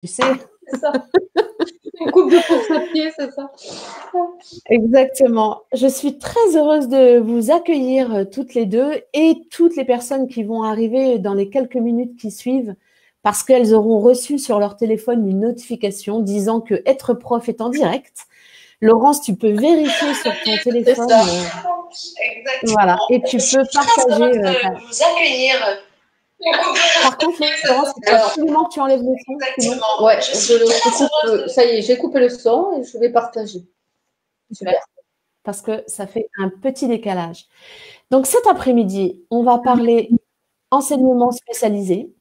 tu sais. C'est ça. Une coupe de course à pied, c'est ça. Exactement. Je suis très heureuse de vous accueillir toutes les deux et toutes les personnes qui vont arriver dans les quelques minutes qui suivent parce qu'elles auront reçu sur leur téléphone une notification disant que Être prof est en direct. Laurence, tu peux vérifier sur ton téléphone. Voilà. Et tu peux partager. Vous accueillir. Par contre, Laurence, il faut absolument que tu enlèves le son. Sinon... Ouais, ça y est, j'ai coupé le son et je vais partager. Super. Parce que ça fait un petit décalage. Donc cet après-midi, on va parler enseignement spécialisé,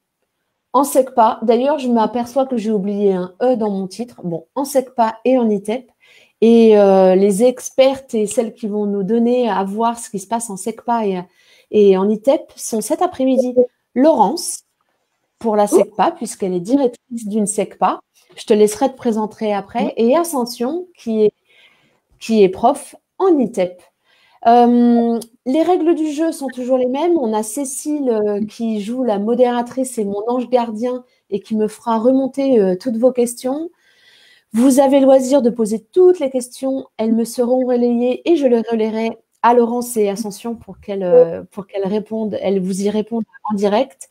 en SECPA. D'ailleurs, je m'aperçois que j'ai oublié un E dans mon titre. Bon, en SECPA et en ITEP. Et les expertes et celles qui vont nous donner à voir ce qui se passe en SECPA et en ITEP sont cet après-midi Laurence pour la SECPA, puisqu'elle est directrice d'une SECPA. Je te laisserai te présenter après. Et Ascension, qui est prof en ITEP. Les règles du jeu sont toujours les mêmes. On a Cécile qui joue la modératrice et mon ange gardien et qui me fera remonter toutes vos questions. Vous avez loisir de poser toutes les questions. Elles me seront relayées et je les relayerai à Laurence et Ascension pour qu'elles répondent. Elles vous y répondent en direct.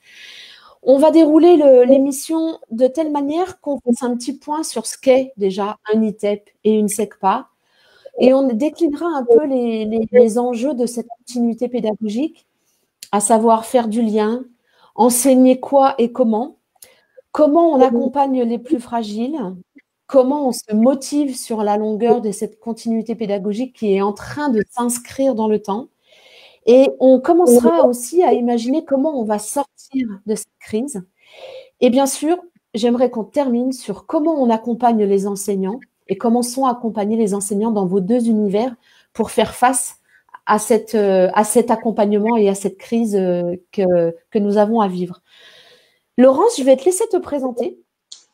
On va dérouler l'émission de telle manière qu'on fasse un petit point sur ce qu'est déjà un ITEP et une SECPA. Et on déclinera un peu les enjeux de cette continuité pédagogique, à savoir faire du lien, enseigner quoi et comment on accompagne les plus fragiles, comment on se motive sur la longueur de cette continuité pédagogique qui est en train de s'inscrire dans le temps. Et on commencera aussi à imaginer comment on va sortir de cette crise. Et bien sûr, j'aimerais qu'on termine sur comment on accompagne les enseignants et comment sont accompagnés les enseignants dans vos deux univers pour faire face à cet accompagnement et à cette crise que nous avons à vivre. Laurence, je vais te laisser te présenter.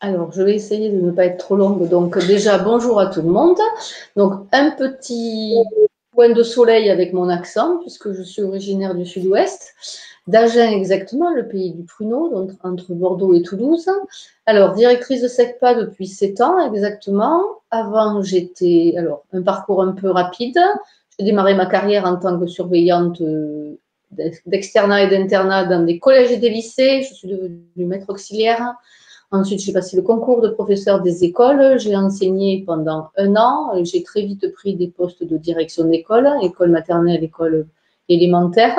Alors, je vais essayer de ne pas être trop longue. Donc, déjà, bonjour à tout le monde. Donc, un petit point de soleil avec mon accent, puisque je suis originaire du sud-ouest, d'Agen exactement, le pays du pruneau, donc entre Bordeaux et Toulouse. Alors, directrice de SECPA depuis 7 ans exactement. Avant, j'étais, alors, un parcours un peu rapide. J'ai démarré ma carrière en tant que surveillante d'externat et d'internat dans des collèges et des lycées. Je suis devenue maître auxiliaire. Ensuite, j'ai passé le concours de professeur des écoles. J'ai enseigné pendant 1 an. J'ai très vite pris des postes de direction d'école, école maternelle, école élémentaire.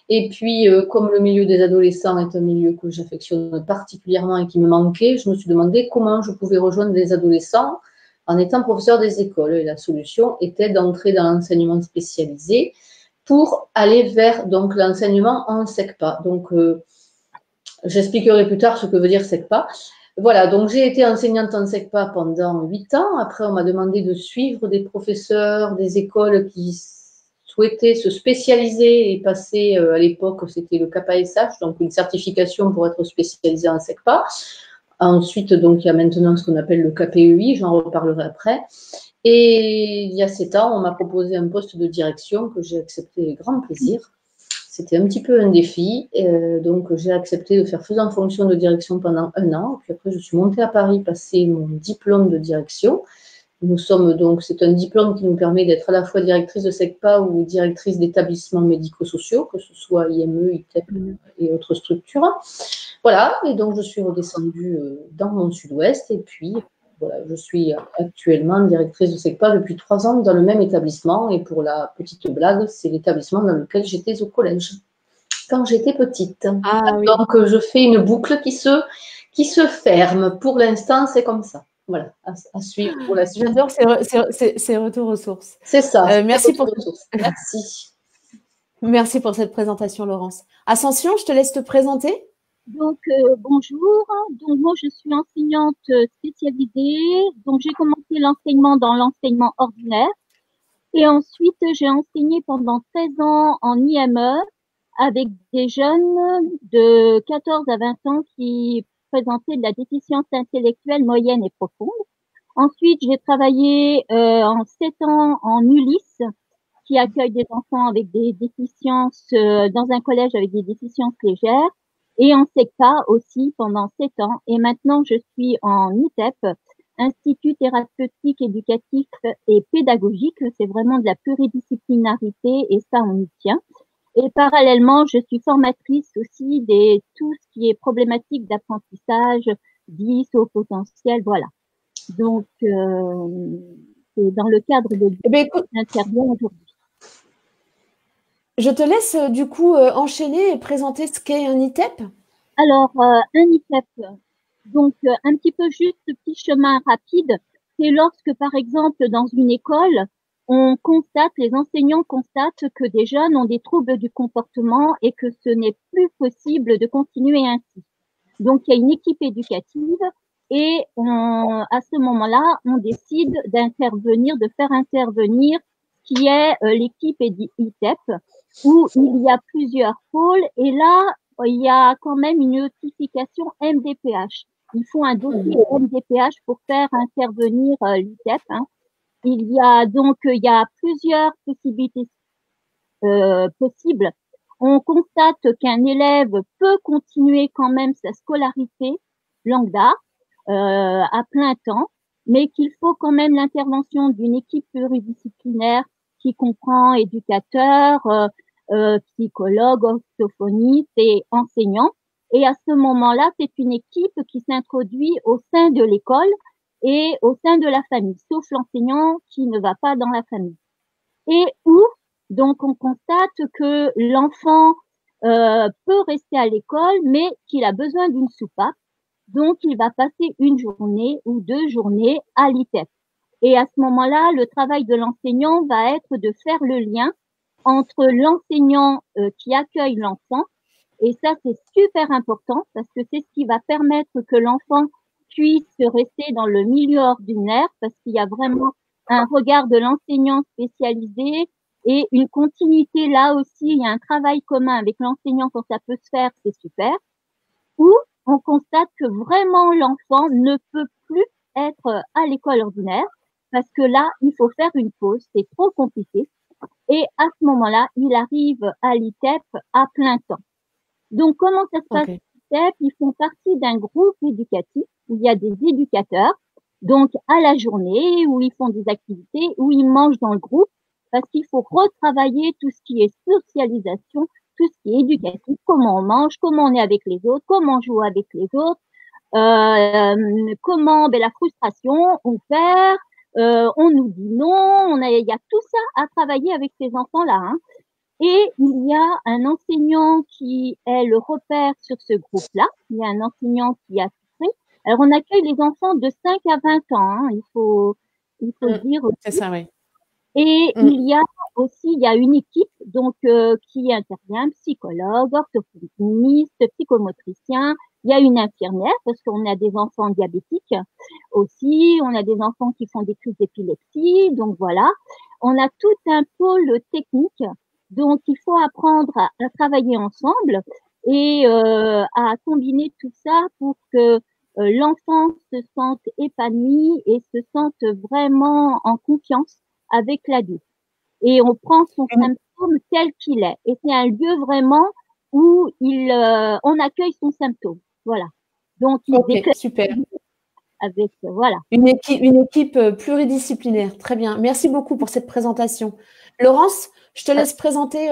Et puis, comme le milieu des adolescents est un milieu que j'affectionne particulièrement et qui me manquait, je me suis demandé comment je pouvais rejoindre les adolescents en étant professeur des écoles. Et la solution était d'entrer dans l'enseignement spécialisé pour aller vers donc l'enseignement en SECPA. Donc, j'expliquerai plus tard ce que veut dire SECPA. Voilà, donc j'ai été enseignante en SECPA pendant 8 ans. Après, on m'a demandé de suivre des professeurs des écoles qui souhaitaient se spécialiser et passer, à l'époque, c'était le KPSH, donc une certification pour être spécialisé en SECPA. Ensuite, donc, il y a maintenant ce qu'on appelle le KPEI, j'en reparlerai après. Et il y a 7 ans, on m'a proposé un poste de direction que j'ai accepté avec grand plaisir. C'était un petit peu un défi, donc j'ai accepté de faire faisant fonction de direction pendant 1 an. Puis après, je suis montée à Paris passer mon diplôme de direction. Nous sommes donc, c'est un diplôme qui nous permet d'être à la fois directrice de SECPA ou directrice d'établissements médico-sociaux, que ce soit IME, ITEP et autres structures. Voilà, et donc je suis redescendue dans mon sud-ouest et puis voilà, je suis actuellement directrice de SECPA depuis 3 ans dans le même établissement. Et pour la petite blague, c'est l'établissement dans lequel j'étais au collège quand j'étais petite. Ah, oui. Donc, je fais une boucle qui se ferme. Pour l'instant, c'est comme ça. Voilà, à suivre pour la suite. J'adore ces retours aux sources. C'est ça. Merci Merci. Merci pour cette présentation, Laurence. Ascension, je te laisse te présenter. Donc, bonjour. Donc, moi, je suis enseignante spécialisée. Donc, j'ai commencé l'enseignement dans l'enseignement ordinaire. Et ensuite, j'ai enseigné pendant 13 ans en IME avec des jeunes de 14 à 20 ans qui présentaient de la déficience intellectuelle moyenne et profonde. Ensuite, j'ai travaillé en 7 ans en ULIS, qui accueille des enfants avec des déficiences dans un collège avec des déficiences légères. et en SECPA aussi pendant 7 ans. Et maintenant, je suis en ITEP, Institut thérapeutique, éducatif et pédagogique. C'est vraiment de la pluridisciplinarité et ça, on y tient. Et parallèlement, je suis formatrice aussi de tout ce qui est problématique d'apprentissage, 10 au potentiel, voilà. Donc, c'est dans le cadre de j'interviens aujourd'hui. Je te laisse du coup enchaîner et présenter ce qu'est un ITEP. Alors, un ITEP, donc un petit peu juste petit chemin rapide, c'est lorsque par exemple dans une école, les enseignants constatent que des jeunes ont des troubles du comportement et que ce n'est plus possible de continuer ainsi. Donc, il y a une équipe éducative et à ce moment-là, on décide d'intervenir, de faire intervenir qui est l'équipe ITEP, où il y a plusieurs pôles et là, il y a quand même une notification MDPH. Il faut un dossier MDPH pour faire intervenir l'ITEP. Hein. Il y a plusieurs possibilités possibles. On constate qu'un élève peut continuer quand même sa scolarité lambda à plein temps, mais qu'il faut quand même l'intervention d'une équipe pluridisciplinaire qui comprend éducateurs, psychologues, orthophonistes et enseignants. Et à ce moment-là, c'est une équipe qui s'introduit au sein de l'école et au sein de la famille, sauf l'enseignant qui ne va pas dans la famille. Et où, donc, on constate que l'enfant peut rester à l'école, mais qu'il a besoin d'une soupape. Donc, il va passer une journée ou 2 journées à l'ITEP. Et à ce moment-là, le travail de l'enseignant va être de faire le lien entre l'enseignant qui accueille l'enfant. Et ça, c'est super important parce que c'est ce qui va permettre que l'enfant puisse rester dans le milieu ordinaire parce qu'il y a vraiment un regard de l'enseignant spécialisé et une continuité là aussi. Il y a un travail commun avec l'enseignant quand ça peut se faire, c'est super. Ou on constate que vraiment l'enfant ne peut plus être à l'école ordinaire parce que là, il faut faire une pause, c'est trop compliqué. Et à ce moment-là, il arrive à l'ITEP à plein temps. Donc, comment ça se passe à l'ITEP? Ils font partie d'un groupe éducatif où il y a des éducateurs, donc à la journée, où ils font des activités, où ils mangent dans le groupe, parce qu'il faut retravailler tout ce qui est socialisation, tout ce qui est éducatif, comment on mange, comment on est avec les autres, comment on joue avec les autres, comment la frustration, on perd, on nous dit non, il y a tout ça à travailler avec ces enfants-là. Hein. Et il y a un enseignant qui est le repère sur ce groupe-là. Il y a un enseignant qui a fait. Alors, on accueille les enfants de 5 à 20 ans. Hein, il faut le dire aussi. C'est ça, oui. Et il y a une équipe donc qui intervient, psychologue, orthophoniste, psychomotricien. Il y a une infirmière parce qu'on a des enfants diabétiques aussi. On a des enfants qui font des crises d'épilepsie. Donc voilà, on a tout un pôle technique. Donc il faut apprendre à travailler ensemble et à combiner tout ça pour que l'enfant se sente épanoui et se sente vraiment en confiance avec l'adulte. Et on prend son symptôme tel qu'il est. Et c'est un lieu vraiment où on accueille son symptôme. Voilà. Donc, super. Avec, voilà. Une équipe pluridisciplinaire. Très bien. Merci beaucoup pour cette présentation. Laurence, je te laisse présenter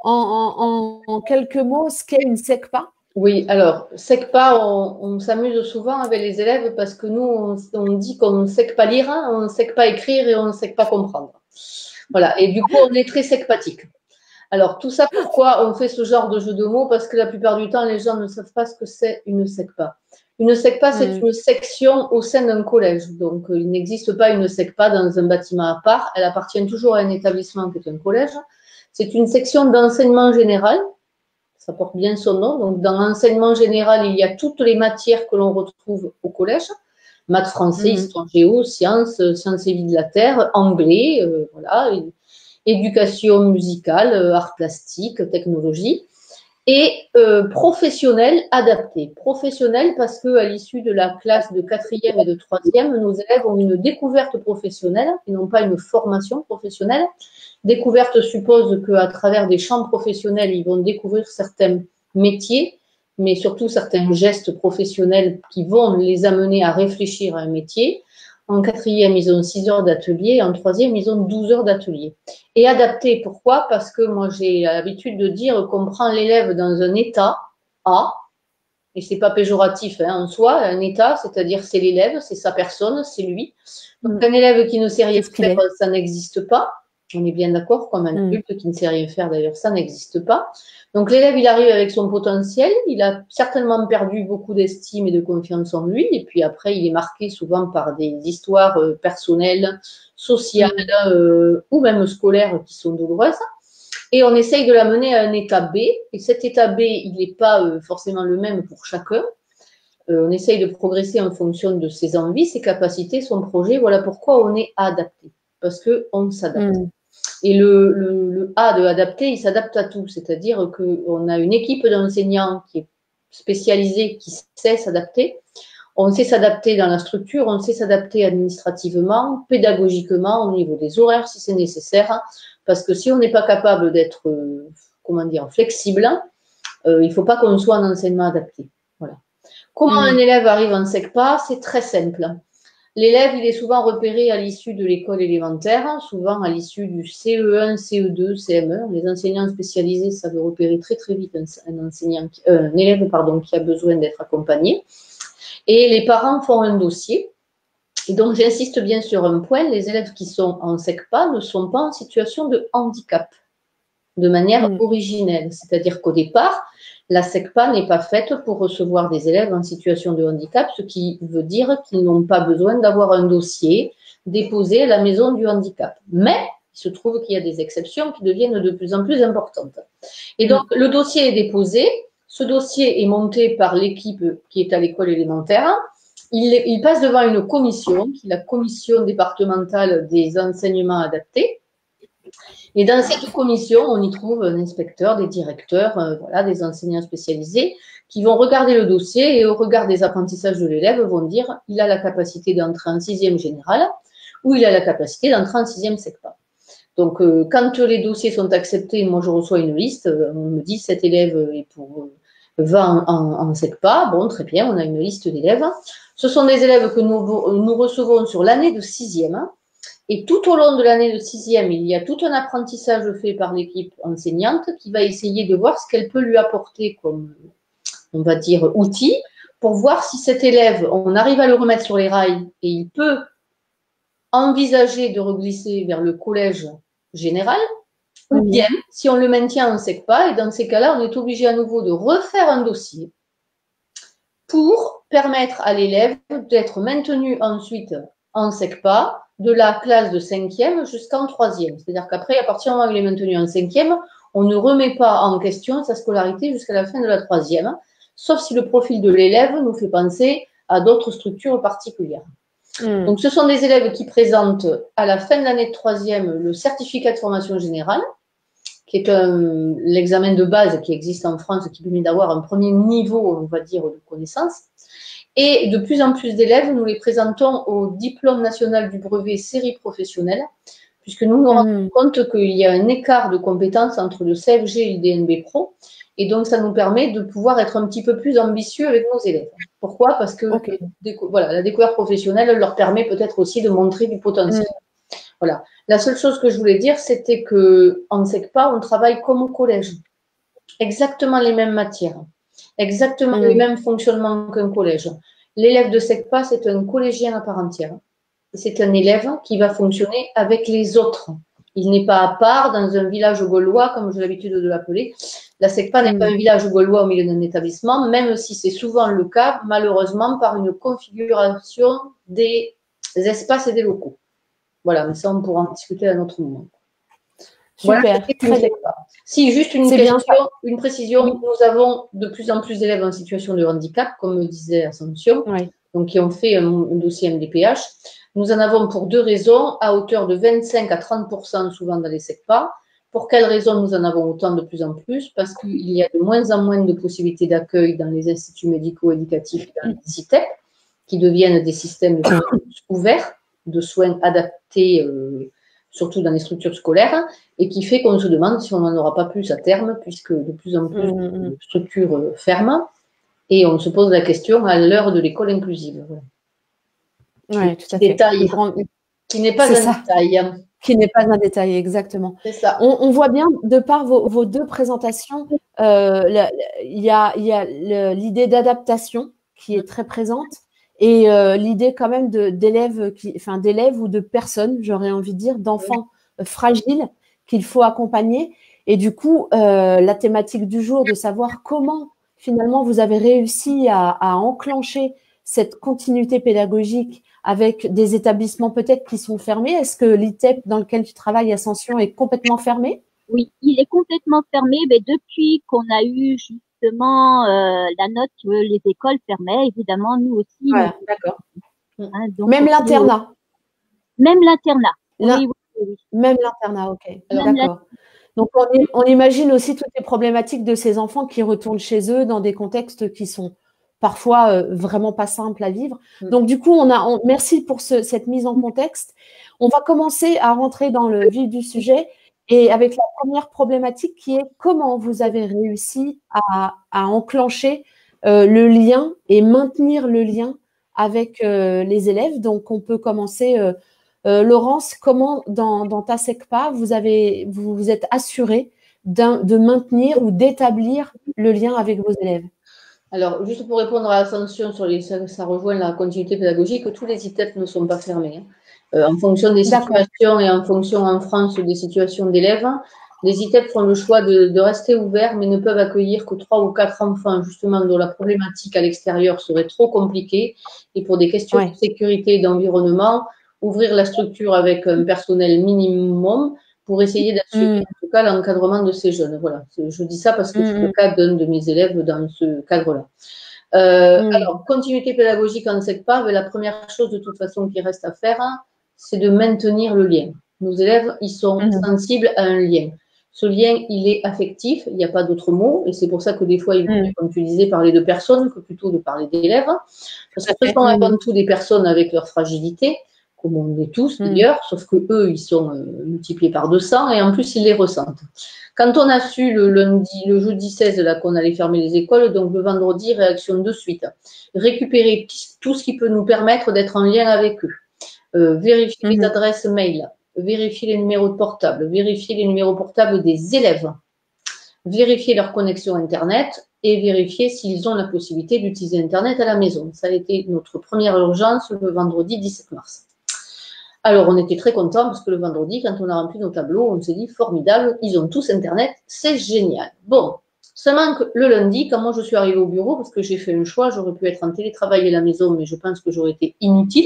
en quelques mots ce qu'est une SECPA. Oui, alors, SECPA, on s'amuse souvent avec les élèves parce que nous, on dit qu'on ne sait pas lire, hein, on ne sait pas écrire et on ne sait pas comprendre. Voilà, et du coup, on est très secpatique. Alors, tout ça, pourquoi on fait ce genre de jeu de mots? Parce que la plupart du temps, les gens ne savent pas ce que c'est une SECPA. Une SECPA, c'est une section au sein d'un collège. Donc, il n'existe pas une SECPA dans un bâtiment à part. Elle appartient toujours à un établissement qui est un collège. C'est une section d'enseignement général. Ça porte bien son nom. Donc, dans l'enseignement général, il y a toutes les matières que l'on retrouve au collège. Maths, français, histoire géo, sciences, sciences et vie de la terre, anglais, voilà, éducation musicale, arts plastiques, technologie. Et professionnel adapté. Professionnel parce qu'à l'issue de la classe de 4e et de 3e, nos élèves ont une découverte professionnelle et non pas une formation professionnelle. Découverte suppose qu'à travers des champs professionnels, ils vont découvrir certains métiers, mais surtout certains gestes professionnels qui vont les amener à réfléchir à un métier. En quatrième, ils ont 6 heures d'atelier. En troisième, ils ont 12 heures d'atelier. Et adapté, pourquoi? Parce que moi, j'ai l'habitude de dire qu'on prend l'élève dans un état A, et c'est pas péjoratif en soi, un état, c'est-à-dire c'est l'élève, c'est sa personne, c'est lui. Donc un élève qui ne sait rien faire, ça n'existe pas. On est bien d'accord, comme un adulte qui ne sait rien faire d'ailleurs, ça n'existe pas. Donc l'élève, il arrive avec son potentiel, il a certainement perdu beaucoup d'estime et de confiance en lui, et puis après, il est marqué souvent par des histoires personnelles, sociales ou même scolaires qui sont douloureuses. Et on essaye de l'amener à un état B. Et cet état B, il n'est pas forcément le même pour chacun. On essaye de progresser en fonction de ses envies, ses capacités, son projet. Voilà pourquoi on est adapté. Parce qu'on s'adapte. Et le A de adapter, il s'adapte à tout. C'est-à-dire qu'on a une équipe d'enseignants qui est spécialisée, qui sait s'adapter. On sait s'adapter dans la structure, on sait s'adapter administrativement, pédagogiquement, au niveau des horaires si c'est nécessaire. Parce que si on n'est pas capable d'être, flexible, il ne faut pas qu'on soit en enseignement adapté. Voilà. Comment un élève arrive en SECPA? C'est très simple. L'élève, il est souvent repéré à l'issue de l'école élémentaire, souvent à l'issue du CE1, CE2, CM1. Les enseignants spécialisés savent repérer très très vite un élève qui a besoin d'être accompagné. Et les parents font un dossier. Et donc, j'insiste bien sur un point, les élèves qui sont en SECPA ne sont pas en situation de handicap de manière originelle. C'est-à-dire qu'au départ, la SECPA n'est pas faite pour recevoir des élèves en situation de handicap, ce qui veut dire qu'ils n'ont pas besoin d'avoir un dossier déposé à la maison du handicap. Mais il se trouve qu'il y a des exceptions qui deviennent de plus en plus importantes. Et donc, le dossier est déposé, ce dossier est monté par l'équipe qui est à l'école élémentaire. Il passe devant une commission, qui est la commission départementale des enseignements adaptés. Et dans cette commission, on y trouve un inspecteur, des directeurs, des enseignants spécialisés qui vont regarder le dossier et au regard des apprentissages de l'élève vont dire il a la capacité d'entrer en 6e générale ou il a la capacité d'entrer en 6e SECPA. Donc, quand les dossiers sont acceptés, moi je reçois une liste, on me dit cet élève va en SECPA, bon très bien, on a une liste d'élèves. Ce sont des élèves que nous recevons sur l'année de 6e. Et tout au long de l'année de 6e, il y a tout un apprentissage fait par l'équipe enseignante qui va essayer de voir ce qu'elle peut lui apporter comme, on va dire, outil pour voir si cet élève, on arrive à le remettre sur les rails et il peut envisager de reglisser vers le collège général, ou bien si on le maintient en SECPA, et dans ces cas-là, on est obligé à nouveau de refaire un dossier pour permettre à l'élève d'être maintenu ensuite en SECPA de la classe de 5e jusqu'en 3e. C'est-à-dire qu'après, à partir du moment où il est maintenu en 5e, on ne remet pas en question sa scolarité jusqu'à la fin de la 3e, sauf si le profil de l'élève nous fait penser à d'autres structures particulières. Donc, ce sont des élèves qui présentent à la fin de l'année de 3e le certificat de formation générale, qui est l'examen de base qui existe en France, qui permet d'avoir un premier niveau, on va dire, de connaissance. Et de plus en plus d'élèves, nous les présentons au diplôme national du brevet série professionnelle, puisque nous nous rendons compte qu'il y a un écart de compétences entre le CFG et le DNB Pro, et donc ça nous permet de pouvoir être un petit peu plus ambitieux avec nos élèves. Pourquoi? Parce que la découverte professionnelle leur permet peut-être aussi de montrer du potentiel. Voilà. La seule chose que je voulais dire, c'était qu'en SECPA, on travaille comme au collège. Exactement les mêmes matières. Exactement les mêmes fonctionnements qu'un collège. L'élève de SECPA, c'est un collégien à part entière. C'est un élève qui va fonctionner avec les autres. Il n'est pas à part dans un village gaulois, comme j'ai l'habitude de l'appeler. La SECPA n'est pas un village gaulois au milieu d'un établissement, même si c'est souvent le cas, malheureusement, par une configuration des espaces et des locaux. Voilà, mais ça, on pourra en discuter à un autre moment. Super, voilà, très bien. Si, juste une précision, nous avons de plus en plus d'élèves en situation de handicap, comme me disait Ascension, donc qui ont fait un dossier MDPH. Nous en avons pour 2 raisons, à hauteur de 25 à 30% souvent dans les SECPA. Pour quelles raisons nous en avons autant de plus en plus? Parce qu'il y a de moins en moins de possibilités d'accueil dans les instituts médico-éducatifs et dans les CITEP, qui deviennent des systèmes ouverts de soins adaptés, surtout dans les structures scolaires, et qui fait qu'on se demande si on n'en aura pas plus à terme, puisque de plus en plus de structures ferment. Et on se pose la question à l'heure de l'école inclusive. Voilà. Oui, tout à fait. Détail, qui n'est pas un détail. Qui n'est pas un détail, exactement. C'est ça. On voit bien, de par vos deux présentations, il y a l'idée d'adaptation qui est très présente et l'idée quand même d'élèves ou de personnes, j'aurais envie de dire, d'enfants fragiles qu'il faut accompagner. Et du coup, la thématique du jour, de savoir comment finalement vous avez réussi à enclencher cette continuité pédagogique avec des établissements peut-être qui sont fermés. Est-ce que l'ITEP dans lequel tu travailles, Ascension, est complètement fermé? Oui, il est complètement fermé, mais depuis qu'on a eu justement la note que les écoles fermaient, évidemment, nous aussi. Voilà, d'accord. Hein, même l'internat? Même l'internat. Oui. Même l'internat, ok. D'accord. Donc, on imagine aussi toutes les problématiques de ces enfants qui retournent chez eux dans des contextes qui sont parfois vraiment pas simples à vivre. Donc, du coup, merci pour cette mise en contexte. On va commencer à rentrer dans le vif du sujet et avec la première problématique qui est comment vous avez réussi à enclencher le lien et maintenir le lien avec les élèves. Donc, on peut commencer. Laurence, comment dans ta SECPA, vous vous êtes assurée de maintenir ou d'établir le lien avec vos élèves? Alors, juste pour répondre à Ascension, ça rejoint la continuité pédagogique, tous les ITEP ne sont pas fermés. En fonction des situations et en fonction en France des situations d'élèves, les ITEP font le choix de rester ouverts, mais ne peuvent accueillir que 3 ou 4 enfants, justement, dont la problématique à l'extérieur serait trop compliquée. Et pour des questions de sécurité et d'environnement, ouvrir la structure avec un personnel minimum pour essayer d'assurer en tout cas l'encadrement de ces jeunes. Voilà, je dis ça parce que c'est le cas d'un de mes élèves dans ce cadre-là. Alors, continuité pédagogique en SECPA, la première chose de toute façon qui reste à faire, c'est de maintenir le lien. Nos élèves, ils sont sensibles à un lien. Ce lien, il est affectif, il n'y a pas d'autre mot, et c'est pour ça que des fois, il vaut, comme tu disais, parler de personnes que plutôt de parler d'élèves. Parce que ce sont avant tout des personnes avec leur fragilité, comme on est tous d'ailleurs, sauf que eux, ils sont multipliés par 200 et en plus, ils les ressentent. Quand on a su le jeudi 16 là qu'on allait fermer les écoles, donc le vendredi, réaction de suite. Récupérer tout ce qui peut nous permettre d'être en lien avec eux. Vérifier les adresses mail, vérifier les numéros de portable, vérifier les numéros portables des élèves, vérifier leur connexion Internet et vérifier s'ils ont la possibilité d'utiliser Internet à la maison. Ça a été notre première urgence le vendredi 17 mars. Alors, on était très contents parce que le vendredi, quand on a rempli nos tableaux, on s'est dit formidable, ils ont tous Internet, c'est génial. Bon, seulement que le lundi, quand moi je suis arrivée au bureau, parce que j'ai fait un choix, j'aurais pu être en télétravail à la maison, mais je pense que j'aurais été inutile,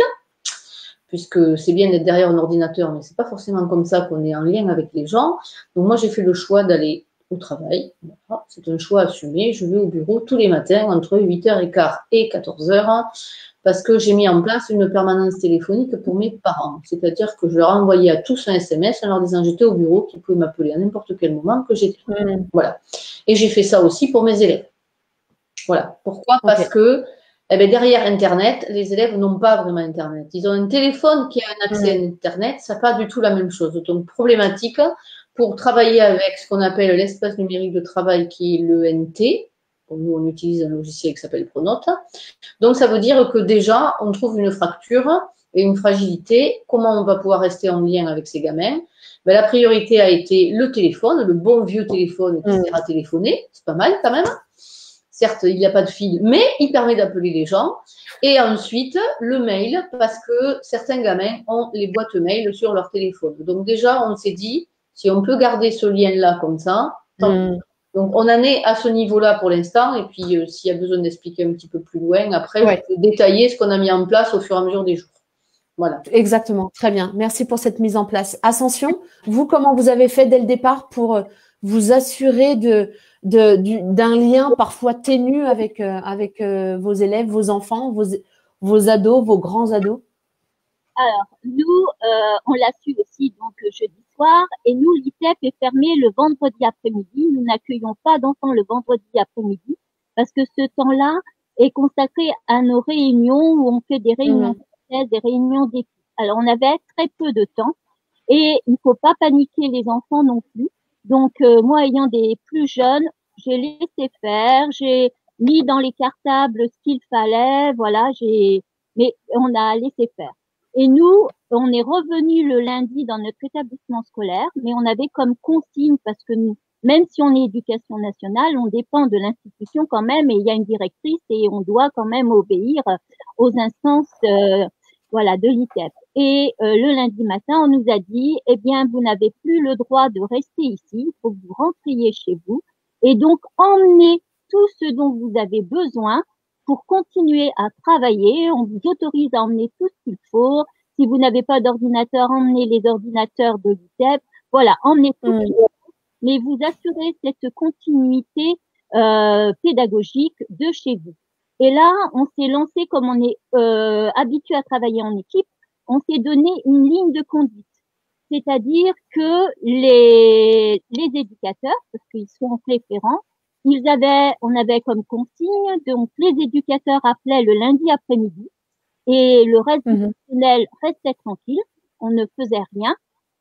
puisque c'est bien d'être derrière un ordinateur, mais c'est pas forcément comme ça qu'on est en lien avec les gens. Donc moi, j'ai fait le choix d'aller au travail. Voilà, c'est un choix assumé. Je vais au bureau tous les matins entre 8h15 et 14h parce que j'ai mis en place une permanence téléphonique pour mes parents. C'est-à-dire que je leur ai envoyé à tous un SMS en leur disant j'étais au bureau, qu'ils pouvaient m'appeler à n'importe quel moment, que j'étais. Voilà. Et j'ai fait ça aussi pour mes élèves. Voilà. Pourquoi ? Parce que derrière Internet, les élèves n'ont pas vraiment Internet. Ils ont un téléphone qui a un accès à Internet, ça n'est pas du tout la même chose. Donc, problématique pour travailler avec ce qu'on appelle l'espace numérique de travail qui est l'ENT. Nous, on utilise un logiciel qui s'appelle Pronote. Donc, ça veut dire que déjà, on trouve une fracture et une fragilité. Comment on va pouvoir rester en lien avec ces gamins ? La priorité a été le téléphone, le bon vieux téléphone qui sert à téléphoner. C'est pas mal quand même. Certes, il n'y a pas de fil, mais il permet d'appeler les gens. Et ensuite, le mail, parce que certains gamins ont les boîtes mail sur leur téléphone. Donc déjà, on s'est dit, si on peut garder ce lien-là comme ça, tant mieux. Donc on en est à ce niveau-là pour l'instant. Et puis, s'il y a besoin d'expliquer un petit peu plus loin, après, je peux détailler ce qu'on a mis en place au fur et à mesure des jours. Voilà. Exactement, très bien. Merci pour cette mise en place. Ascension, vous, comment vous avez fait dès le départ pour vous assurer d'un lien parfois ténu avec vos élèves, vos enfants, vos ados, vos grands ados? Alors, nous, on l'a su aussi donc jeudi soir, et nous, l'ITEP est fermé le vendredi après-midi. Nous n'accueillons pas d'enfants le vendredi après-midi parce que ce temps-là est consacré à nos réunions où on fait des réunions des réunions d'équipe. Alors, on avait très peu de temps et il faut pas paniquer les enfants non plus. Donc, moi, ayant des plus jeunes, j'ai laissé faire, j'ai mis dans les cartables ce qu'il fallait, voilà, mais on a laissé faire. Et nous, on est revenu le lundi dans notre établissement scolaire, mais on avait comme consigne, parce que nous, même si on est éducation nationale, on dépend de l'institution quand même, et il y a une directrice et on doit quand même obéir aux instances, voilà, de l'ITEP. Et le lundi matin, on nous a dit, eh bien, vous n'avez plus le droit de rester ici, il faut que vous rentriez chez vous, et donc emmenez tout ce dont vous avez besoin pour continuer à travailler. On vous autorise à emmener tout ce qu'il faut. Si vous n'avez pas d'ordinateur, emmenez les ordinateurs de l'ITEP. Voilà, emmenez tout ce qu'il faut, mais vous assurez cette continuité pédagogique de chez vous. Et là, on s'est lancé, comme on est habitué à travailler en équipe, on s'est donné une ligne de conduite. C'est-à-dire que les éducateurs, parce qu'ils sont référents, on avait comme consigne, donc les éducateurs appelaient le lundi après-midi et le reste du personnel restait tranquille, on ne faisait rien.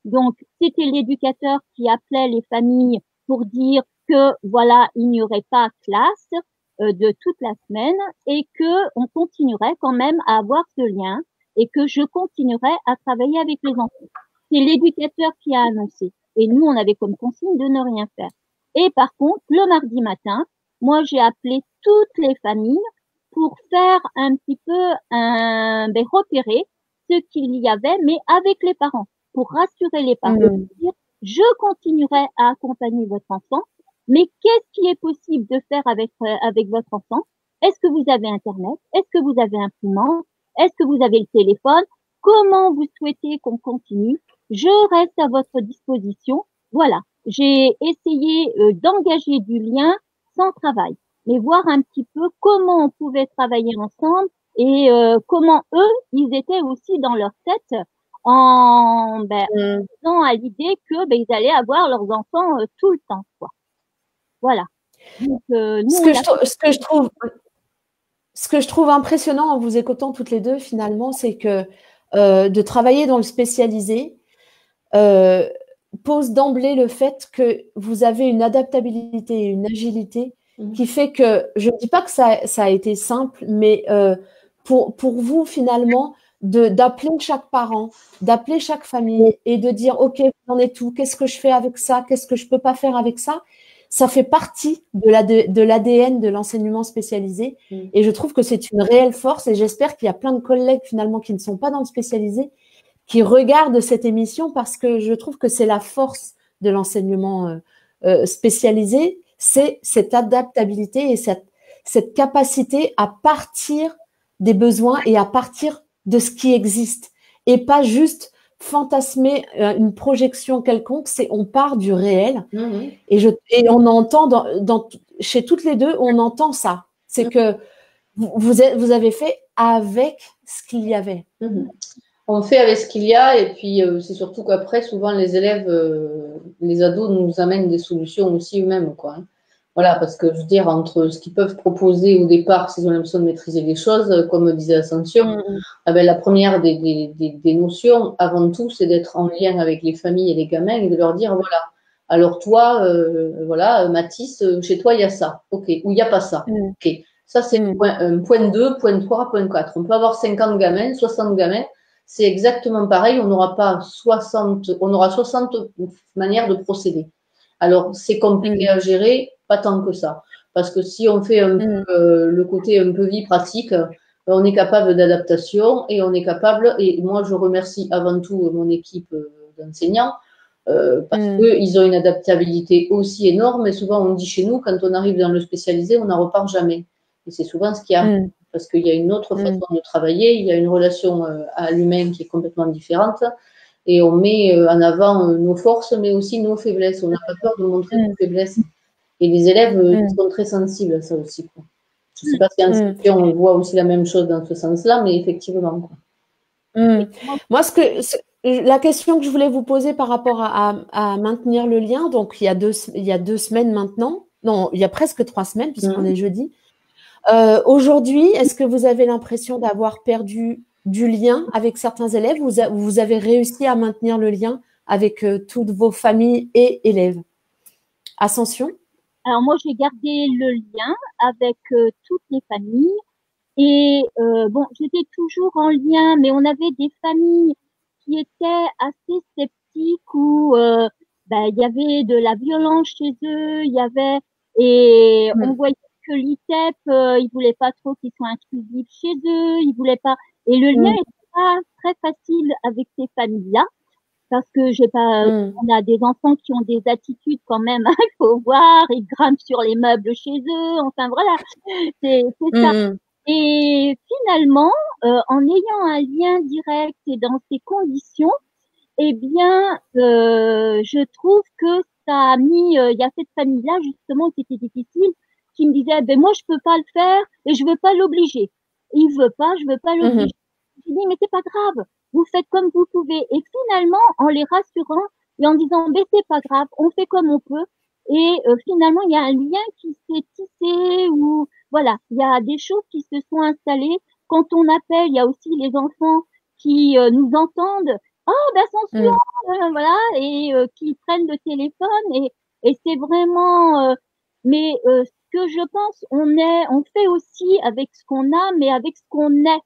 Donc, c'était l'éducateur qui appelait les familles pour dire que, voilà, il n'y aurait pas classe de toute la semaine et que on continuerait quand même à avoir ce lien et que je continuerais à travailler avec les enfants. C'est l'éducateur qui a annoncé. Et nous, on avait comme consigne de ne rien faire. Et par contre, le mardi matin, moi, j'ai appelé toutes les familles pour faire un petit peu repérer ce qu'il y avait, mais avec les parents, pour rassurer les parents, dire, je continuerai à accompagner votre enfant, mais qu'est-ce qui est possible de faire avec votre enfant? Est-ce que vous avez Internet? Est-ce que vous avez imprimante? Est-ce que vous avez le téléphone? Comment vous souhaitez qu'on continue? Je reste à votre disposition. Voilà. J'ai essayé d'engager du lien sans travail, mais voir un petit peu comment on pouvait travailler ensemble et comment eux, ils étaient aussi dans leur tête en pensant à l'idée que ils allaient avoir leurs enfants tout le temps, quoi. Voilà. Donc, nous, ce que je trouve impressionnant en vous écoutant toutes les deux, finalement, c'est que de travailler dans le spécialisé pose d'emblée le fait que vous avez une adaptabilité et une agilité qui fait que, je ne dis pas que ça a été simple, mais pour vous, finalement, d'appeler chaque parent, d'appeler chaque famille et de dire, OK, vous en êtes où? Qu'est-ce que je fais avec ça? Qu'est-ce que je ne peux pas faire avec ça? Ça fait partie de l'ADN de l'enseignement spécialisé. Et je trouve que c'est une réelle force et j'espère qu'il y a plein de collègues, finalement, qui ne sont pas dans le spécialisé, qui regardent cette émission parce que je trouve que c'est la force de l'enseignement spécialisé, c'est cette adaptabilité et cette capacité à partir des besoins et à partir de ce qui existe et pas juste fantasmer une projection quelconque, on part du réel et on entend chez toutes les deux, on entend ça. C'est que vous avez fait avec ce qu'il y avait. On fait avec ce qu'il y a et puis c'est surtout qu'après, souvent, les élèves, les ados nous amènent des solutions aussi eux-mêmes, quoi. Voilà, parce que je veux dire, entre ce qu'ils peuvent proposer au départ, s'ils ont l'impression de maîtriser les choses, comme disait Ascension, la première des notions, avant tout, c'est d'être en lien avec les familles et les gamins et de leur dire, voilà, alors toi, voilà, Mathis, chez toi, il y a ça, ok, ou il n'y a pas ça, ok. Ça, c'est point 2, point 3, point 4. On peut avoir 50 gamins, 60 gamins, c'est exactement pareil, on aura 60 manières de procéder. Alors, c'est compliqué à gérer, pas tant que ça. Parce que si on fait un peu, le côté un peu vie pratique, on est capable d'adaptation et on est capable, et moi je remercie avant tout mon équipe d'enseignants, parce qu'ils ont une adaptabilité aussi énorme, et souvent on dit chez nous, quand on arrive dans le spécialisé, on n'en repart jamais. Et c'est souvent ce qui arrive, parce qu'il y a une autre façon de travailler, il y a une relation à l'humain qui est complètement différente, et on met en avant nos forces, mais aussi nos faiblesses. On n'a pas peur de montrer nos faiblesses. Et les élèves sont très sensibles à ça aussi, quoi. Je ne sais pas si en inscription, on voit aussi la même chose dans ce sens-là, mais effectivement, quoi. Moi, la question que je voulais vous poser par rapport à maintenir le lien, donc il y a 2 semaines maintenant, non, il y a presque 3 semaines, puisqu'on est jeudi. Aujourd'hui, est-ce que vous avez l'impression d'avoir perdu du lien avec certains élèves ou vous avez réussi à maintenir le lien avec toutes vos familles et élèves? Ascension? Alors moi, j'ai gardé le lien avec toutes les familles. Et bon, j'étais toujours en lien, mais on avait des familles qui étaient assez sceptiques où ben, il y avait de la violence chez eux, il y avait et on voyait que l'ITEP, ils voulaient pas trop qu'ils soient inclusifs chez eux, ils voulaient pas. Et le lien était pas très facile avec ces familles-là parce que j'ai pas, on a des enfants qui ont des attitudes quand même, il faut voir, ils grimpent sur les meubles chez eux, enfin voilà, c'est ça. Et finalement, en ayant un lien direct et dans ces conditions, eh bien, je trouve que ça a mis, il y a cette famille-là justement qui était difficile, qui me disait, ben moi je peux pas le faire et je veux pas l'obliger. Il veut pas, je veux pas l'obliger. Je dis, mais c'est pas grave, vous faites comme vous pouvez. Et finalement, en les rassurant et en disant, ben c'est pas grave, on fait comme on peut. Et finalement, il y a un lien qui s'est tissé ou voilà, il y a des choses qui se sont installées. Quand on appelle, il y a aussi les enfants qui nous entendent. Oh, ben attention, voilà, et qui prennent le téléphone. Et c'est vraiment. Mais ce que je pense, on fait aussi avec ce qu'on a, mais avec ce qu'on est.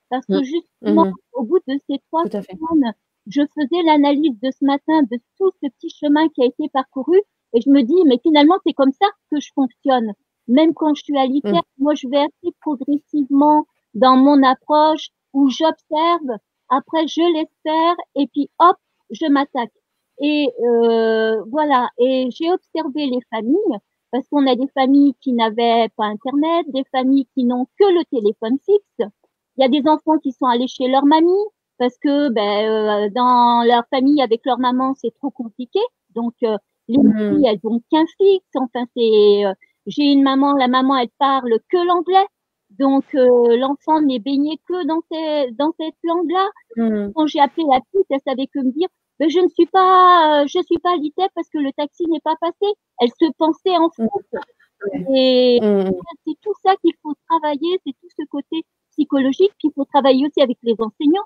Parce que justement, au bout de ces 3 semaines, je faisais l'analyse de ce matin de tout ce petit chemin qui a été parcouru. Et je me dis, mais finalement, c'est comme ça que je fonctionne. Même quand je suis à l'ITER, moi, je vais assez progressivement dans mon approche où j'observe, après je laisse faire et puis hop, je m'attaque. Et voilà. Et j'ai observé les familles parce qu'on a des familles qui n'avaient pas Internet, des familles qui n'ont que le téléphone fixe. Il y a des enfants qui sont allés chez leur mamie parce que dans leur famille avec leur maman c'est trop compliqué. Donc les filles elles ont qu'un fixe. Enfin c'est j'ai une maman, la maman elle parle que l'anglais. Donc l'enfant n'est baigné que dans cette langue-là. Quand j'ai appelé la petite, elle savait que me dire ben, je suis pas à l'ITEP parce que le taxi n'est pas passé. Elle se pensait en France. Et c'est tout ça qu'il faut travailler, c'est tout ce côté psychologique qu'il faut travailler aussi avec les enseignants,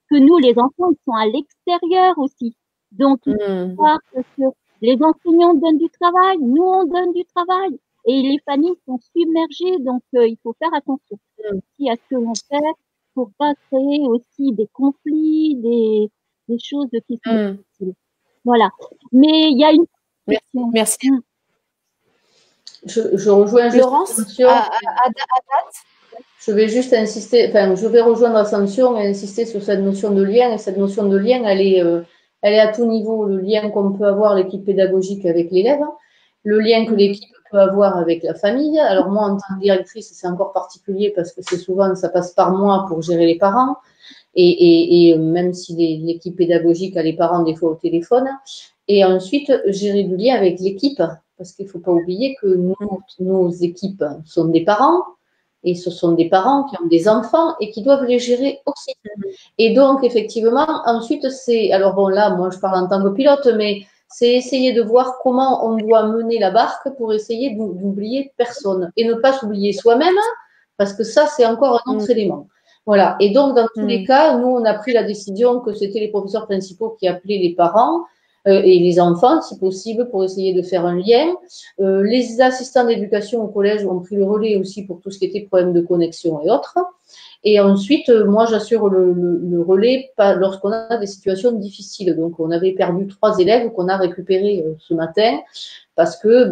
que nous, les enfants, ils sont à l'extérieur aussi. Donc, il faut voir que les enseignants donnent du travail, nous, on donne du travail. Et les familles sont submergées, donc il faut faire attention aussi à ce que l'on fait pour pas créer aussi des conflits, des choses qui sont difficiles. Voilà. Mais il y a une question. Merci. Je rejoins Laurence, à date. Je vais juste insister, enfin, je vais rejoindre Ascension et insister sur cette notion de lien. Et cette notion de lien, elle est à tout niveau. Le lien qu'on peut avoir l'équipe pédagogique avec l'élève, le lien que l'équipe peut avoir avec la famille. Alors moi, en tant que directrice, c'est encore particulier parce que c'est souvent, ça passe par moi pour gérer les parents. Et même si l'équipe pédagogique a les parents des fois au téléphone. Et ensuite, gérer le lien avec l'équipe. Parce qu'il ne faut pas oublier que nos équipes sont des parents, et ce sont des parents qui ont des enfants et qui doivent les gérer aussi. Et donc, effectivement, ensuite, c'est… Alors bon, là, moi, je parle en tant que pilote, mais c'est essayer de voir comment on doit mener la barque pour essayer d'oublier personne et ne pas s'oublier soi-même, parce que ça, c'est encore un autre élément. Voilà. Et donc, dans tous les cas, nous, on a pris la décision que c'était les professeurs principaux qui appelaient les parents et les enfants, si possible, pour essayer de faire un lien. Les assistants d'éducation au collège ont pris le relais aussi pour tout ce qui était problème de connexion et autres. Et ensuite, moi, j'assure le relais lorsqu'on a des situations difficiles. Donc, on avait perdu 3 élèves qu'on a récupérés ce matin parce que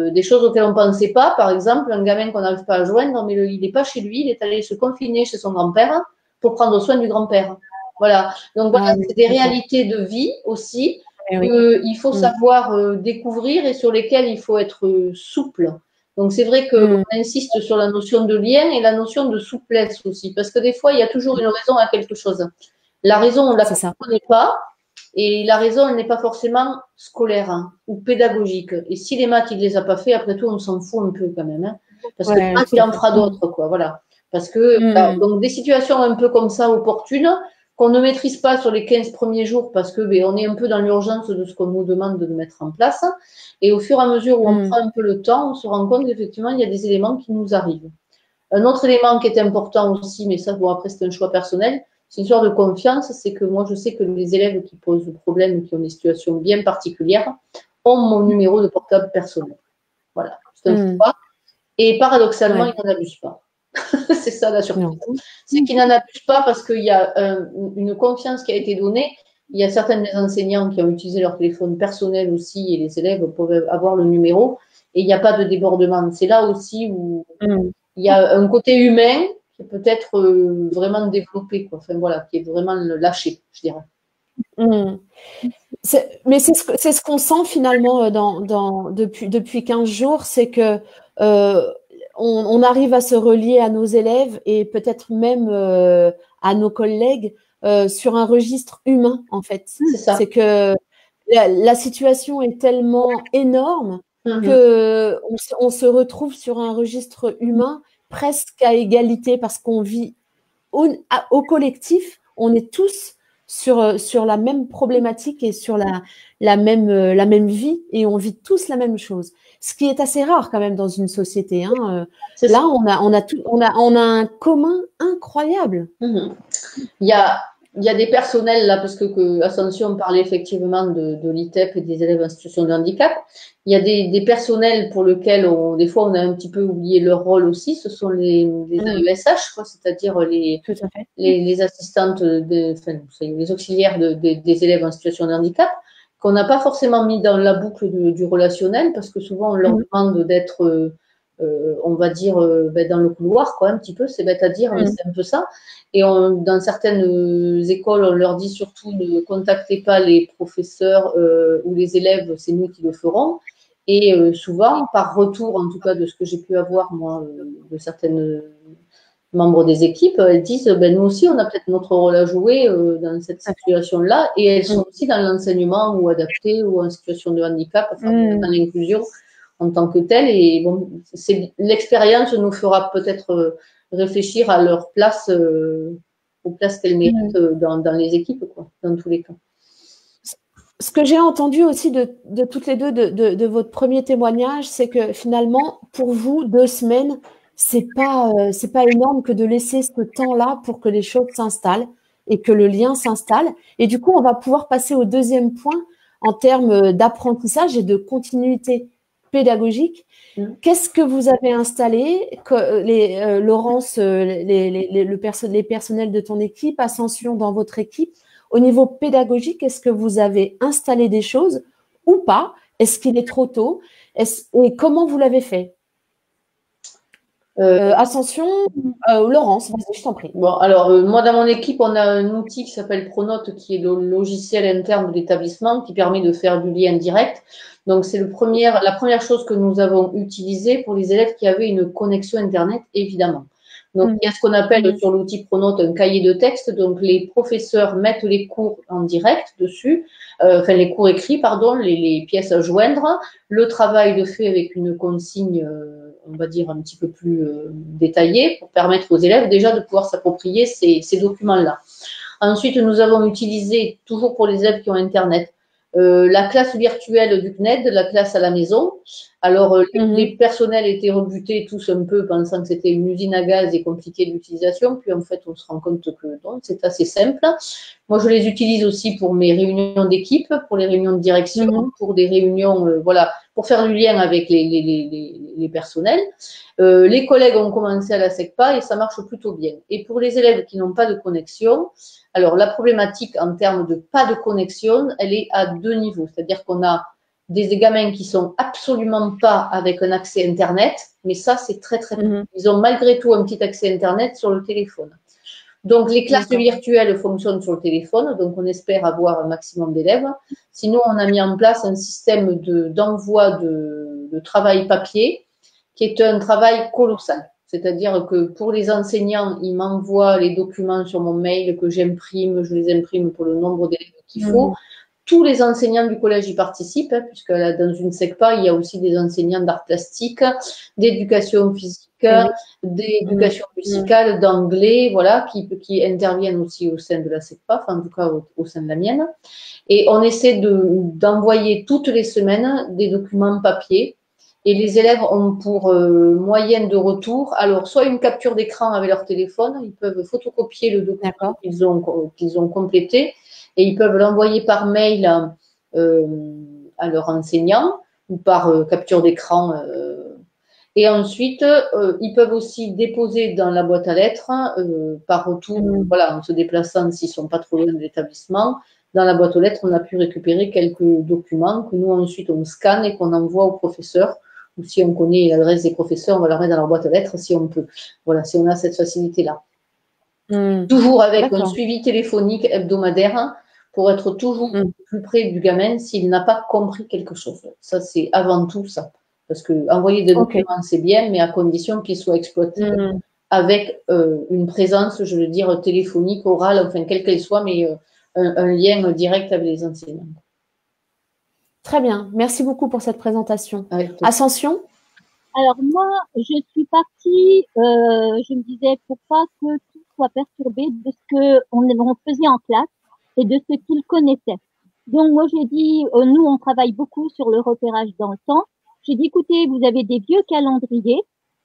des choses auxquelles on ne pensait pas, par exemple, un gamin qu'on n'arrive pas à joindre, mais il n'est pas chez lui, il est allé se confiner chez son grand-père pour prendre soin du grand-père. Voilà. Donc, voilà, c'est des réalités de vie aussi qu'il faut savoir découvrir et sur lesquelles il faut être souple. Donc, c'est vrai qu'on insiste sur la notion de lien et la notion de souplesse aussi, parce que des fois, il y a toujours une raison à quelque chose. La raison, on ne la connaît pas, et la raison, elle n'est pas forcément scolaire ou pédagogique. Et si les maths, il ne les a pas fait, après tout, on s'en fout un peu quand même. Hein, parce que les maths, il en fera d'autres, quoi. Voilà. Parce que, donc, des situations un peu comme ça, opportunes, qu'on ne maîtrise pas sur les 15 premiers jours parce que on est un peu dans l'urgence de ce qu'on nous demande de mettre en place. Et au fur et à mesure où on prend un peu le temps, on se rend compte qu'effectivement, il y a des éléments qui nous arrivent. Un autre élément qui est important aussi, mais ça, bon, après, c'est un choix personnel, c'est une sorte de confiance, c'est que moi, je sais que les élèves qui posent problème ou qui ont des situations bien particulières ont mon numéro de portable personnel. Voilà, c'est un choix. Et paradoxalement, Ouais. ils n'en abusent pas. C'est ça la surprise. Non. C'est qu'ils n'en abusent pas parce qu'il y a une confiance qui a été donnée. Il y a certains des enseignants qui ont utilisé leur téléphone personnel aussi et les élèves peuvent avoir le numéro et il n'y a pas de débordement. C'est là aussi où il y a un côté humain qui peut être vraiment développé, quoi. Enfin, voilà, qui est vraiment lâché, je dirais. Mais c'est ce qu'on sent finalement depuis 15 jours, c'est que on arrive à se relier à nos élèves et peut-être même à nos collègues sur un registre humain, en fait. C'est ça. C'est que la situation est tellement énorme que on se retrouve sur un registre humain presque à égalité parce qu'on vit au collectif, on est tous sur la même problématique et sur la même vie et on vit tous la même chose. Ce qui est assez rare quand même dans une société. Hein. Là, on a un commun incroyable. Il y a des personnels là, parce que Ascension parlait effectivement de l'ITEP et des élèves en situation de handicap. Il y a des personnels pour lesquels des fois on a un petit peu oublié leur rôle aussi. Ce sont les AESH, c'est-à-dire les assistantes, les auxiliaires des élèves en situation de handicap, qu'on n'a pas forcément mis dans la boucle du relationnel parce que souvent on leur demande d'être on va dire, dans le couloir, quoi, un petit peu, c'est bête à dire, mais c'est un peu ça. Et dans certaines écoles, on leur dit surtout ne contactez pas les professeurs ou les élèves, c'est nous qui le ferons. Et souvent, par retour, en tout cas de ce que j'ai pu avoir, moi, de certaines membres des équipes, elles disent, nous aussi, on a peut-être notre rôle à jouer dans cette situation-là. Et elles sont aussi dans l'enseignement ou adapté ou en situation de handicap, enfin, dans l'inclusion en tant que telle. Et bon, l'expérience nous fera peut-être réfléchir à leur place, aux places qu'elles méritent dans les équipes, quoi, dans tous les cas. Ce que j'ai entendu aussi de toutes les deux de votre premier témoignage, c'est que finalement, pour vous, 2 semaines, c'est pas énorme que de laisser ce temps-là pour que les choses s'installent et que le lien s'installe. Et du coup, on va pouvoir passer au deuxième point en termes d'apprentissage et de continuité pédagogique. Qu'est-ce que vous avez installé, Laurence, les personnels de ton équipe, Ascension dans votre équipe, au niveau pédagogique, est-ce que vous avez installé des choses ou pas? Est-ce qu'il est trop tôt? Et comment vous l'avez fait? Ascension, Laurence, vas-y, je t'en prie. Bon, alors, moi, dans mon équipe, on a un outil qui s'appelle Pronote, qui est le logiciel interne de l'établissement, qui permet de faire du lien direct. Donc, c'est la première chose que nous avons utilisée pour les élèves qui avaient une connexion Internet, évidemment. Donc, il y a ce qu'on appelle sur l'outil Pronote un cahier de texte. Donc, les professeurs mettent les cours en direct dessus, les cours écrits, pardon, les pièces à joindre. Le travail de fait avec une consigne, on va dire, un petit peu plus détaillée pour permettre aux élèves déjà de pouvoir s'approprier ces documents-là. Ensuite, nous avons utilisé, toujours pour les élèves qui ont Internet, la classe virtuelle du CNED, la classe à la maison. Alors, les personnels étaient rebutés tous un peu, pensant que c'était une usine à gaz et compliqué d'utilisation. Puis, en fait, on se rend compte que non, c'est assez simple. Moi, je les utilise aussi pour mes réunions d'équipe, pour les réunions de direction, pour des réunions, pour faire du lien avec les personnels. Les collègues ont commencé à la SECPA et ça marche plutôt bien. Et pour les élèves qui n'ont pas de connexion, alors la problématique en termes de pas de connexion, elle est à 2 niveaux. C'est-à-dire qu'on a des gamins qui sont absolument pas avec un accès Internet, mais ça, c'est très, très peu. Ils ont malgré tout un petit accès Internet sur le téléphone. Donc, les classes virtuelles fonctionnent sur le téléphone, donc on espère avoir un maximum d'élèves. Sinon, on a mis en place un système d'envoi de travail papier, qui est un travail colossal. C'est-à-dire que pour les enseignants, ils m'envoient les documents sur mon mail que j'imprime, je les imprime pour le nombre d'élèves qu'il faut. Tous les enseignants du collège y participent, puisque là, dans une SECPA, il y a aussi des enseignants d'art plastique, d'éducation physique, d'éducation musicale, d'anglais, voilà, qui interviennent aussi au sein de la SECPA, enfin, en tout cas au sein de la mienne. Et on essaie d'envoyer toutes les semaines des documents papier. Et les élèves ont pour moyenne de retour, alors soit une capture d'écran avec leur téléphone, ils peuvent photocopier le document qu'ils ont complété et ils peuvent l'envoyer par mail à leur enseignant. ou par capture d'écran. Et ensuite, ils peuvent aussi déposer dans la boîte à lettres par retour, voilà, en se déplaçant s'ils ne sont pas trop loin de l'établissement. Dans la boîte aux lettres, on a pu récupérer quelques documents que nous, ensuite, on scanne et qu'on envoie au professeur. Ou si on connaît l'adresse des professeurs, on va la mettre dans leur boîte aux lettres si on peut. Voilà, si on a cette facilité-là. Toujours avec un suivi téléphonique hebdomadaire pour être toujours plus près du gamin s'il n'a pas compris quelque chose. Ça, c'est avant tout ça. Parce que envoyer des documents, c'est bien, mais à condition qu'ils soient exploités avec une présence, je veux dire, téléphonique, orale, enfin, quelle qu'elle soit, mais un lien direct avec les enseignants. Très bien. Merci beaucoup pour cette présentation. Ascension? Alors moi, je suis partie, je me disais, pour pas que tout soit perturbé de ce qu'on faisait en classe et de ce qu'ils connaissaient. Donc moi, j'ai dit, nous, on travaille beaucoup sur le repérage dans le temps. J'ai dit, écoutez, vous avez des vieux calendriers,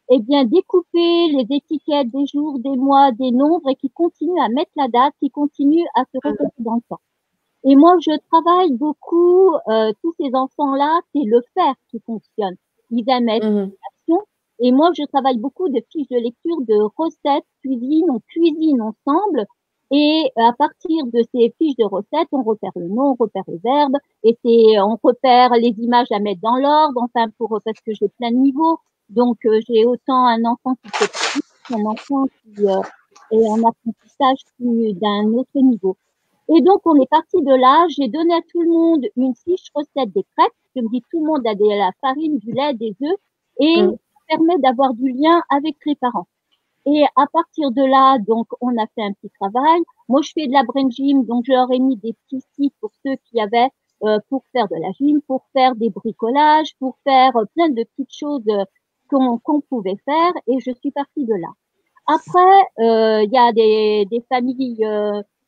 eh bien, découpez les étiquettes des jours, des mois, des nombres et qui continuent à mettre la date, qui continuent à se repérer dans le temps. Et moi, je travaille beaucoup, tous ces enfants-là, c'est le faire qui fonctionne. Ils aiment être en action. Et moi, je travaille beaucoup de fiches de lecture de recettes, cuisine, on cuisine ensemble. Et à partir de ces fiches de recettes, on repère le nom, on repère le verbe, et on repère les images à mettre dans l'ordre, enfin parce que j'ai plein de niveaux. Donc j'ai autant un enfant qui fait plus qu'un enfant qui est en apprentissage d'un autre niveau. Et donc on est parti de là, j'ai donné à tout le monde une fiche recette des crêpes. Je me dis tout le monde a de la farine, du lait, des œufs, et ça permet d'avoir du lien avec les parents. Et à partir de là, donc, on a fait un petit travail. Moi, je fais de la brain gym, donc je leur ai mis des petits sites pour ceux qui avaient, pour faire de la gym, pour faire des bricolages, pour faire plein de petites choses qu'on pouvait faire. Et je suis partie de là. Après, il y a des familles,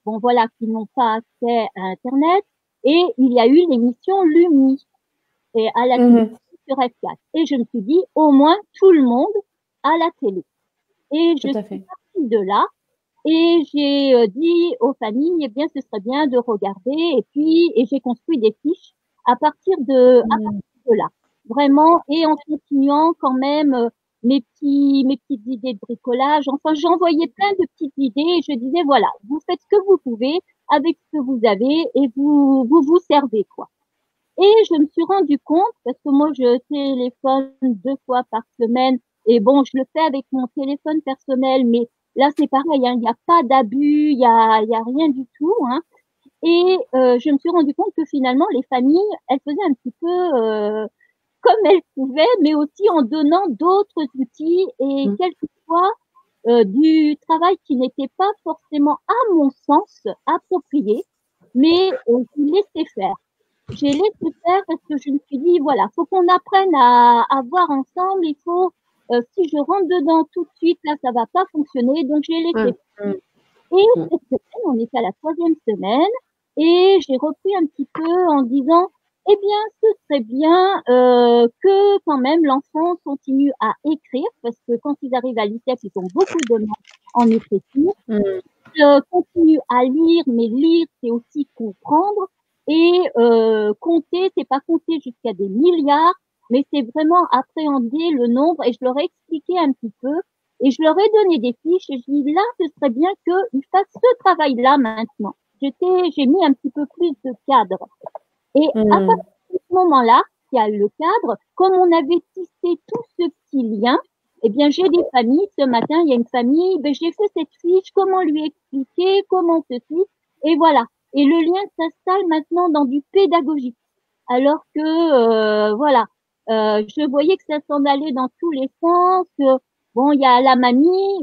bon voilà, qui n'ont pas accès à Internet. Et il y a eu l'émission Lumi et à la télé sur F4. Et je me suis dit, au moins tout le monde à la télé. Et je suis partie de là et j'ai dit aux familles, eh bien, ce serait bien de regarder et j'ai construit des fiches à partir de là. Vraiment, et en continuant quand même mes petites idées de bricolage. Enfin, j'envoyais plein de petites idées et je disais, voilà, vous faites ce que vous pouvez avec ce que vous avez et vous servez, quoi. Et je me suis rendu compte, parce que moi, je téléphone 2 fois par semaine. Et bon, je le fais avec mon téléphone personnel, mais là, c'est pareil, hein, il n'y a pas d'abus, il y a rien du tout. Hein. Et je me suis rendu compte que finalement, les familles, elles faisaient un petit peu comme elles pouvaient, mais aussi en donnant d'autres outils et quelquefois du travail qui n'était pas forcément, à mon sens, approprié, mais je laissais faire. J'ai laissé faire parce que je me suis dit, voilà, faut qu'on apprenne à voir ensemble, il faut si je rentre dedans tout de suite, là, ça va pas fonctionner. Donc, j'ai laissé. Et cette semaine, on est à la 3e semaine et j'ai repris un petit peu en disant, eh bien, ce serait bien que quand même l'enfant continue à écrire parce que quand ils arrivent à l'ICEF, ils ont beaucoup de mal en écriture. Continue à lire, mais lire, c'est aussi comprendre. Et compter, c'est pas compter jusqu'à des milliards, mais c'est vraiment appréhender le nombre. Et je leur ai expliqué un petit peu, et je leur ai donné des fiches. Et je dis là, ce serait bien qu'ils fassent ce travail-là maintenant. J'ai mis un petit peu plus de cadre. Et à partir de ce moment-là, il y a le cadre. Comme on avait tissé tout ce petit lien, eh bien, j'ai des familles. Ce matin, il y a une famille. Ben, j'ai fait cette fiche. Comment lui expliquer, comment ceci, et voilà. Et le lien s'installe maintenant dans du pédagogique. Alors que, voilà, je voyais que ça s'en allait dans tous les sens. Bon, il y a la mamie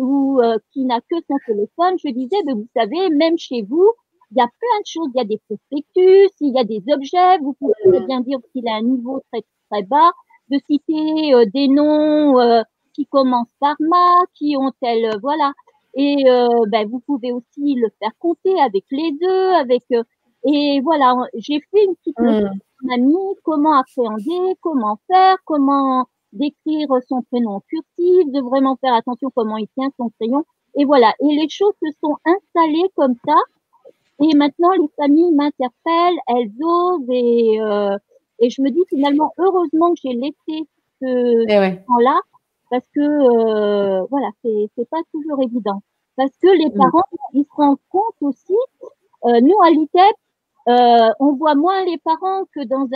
qui n'a que son téléphone. Je disais, ben, vous savez, même chez vous, il y a plein de choses. Il y a des prospectus, il y a des objets. Vous pouvez bien dire qu'il a un niveau très, très bas. De citer des noms qui commencent par ma, qui ont tel, voilà. Et ben, vous pouvez aussi le faire compter avec les œufs, et voilà, j'ai fait une petite leçon à mon ami, comment appréhender, comment faire, comment décrire son prénom en cursive, de vraiment faire attention comment il tient son crayon. Et voilà, et les choses se sont installées comme ça. Et maintenant, les familles m'interpellent, elles osent Et je me dis finalement, heureusement que j'ai laissé ce temps-là, parce que voilà, c'est pas toujours évident. Parce que les parents, ils se rendent compte aussi, nous à l'ITEP, on voit moins les parents que dans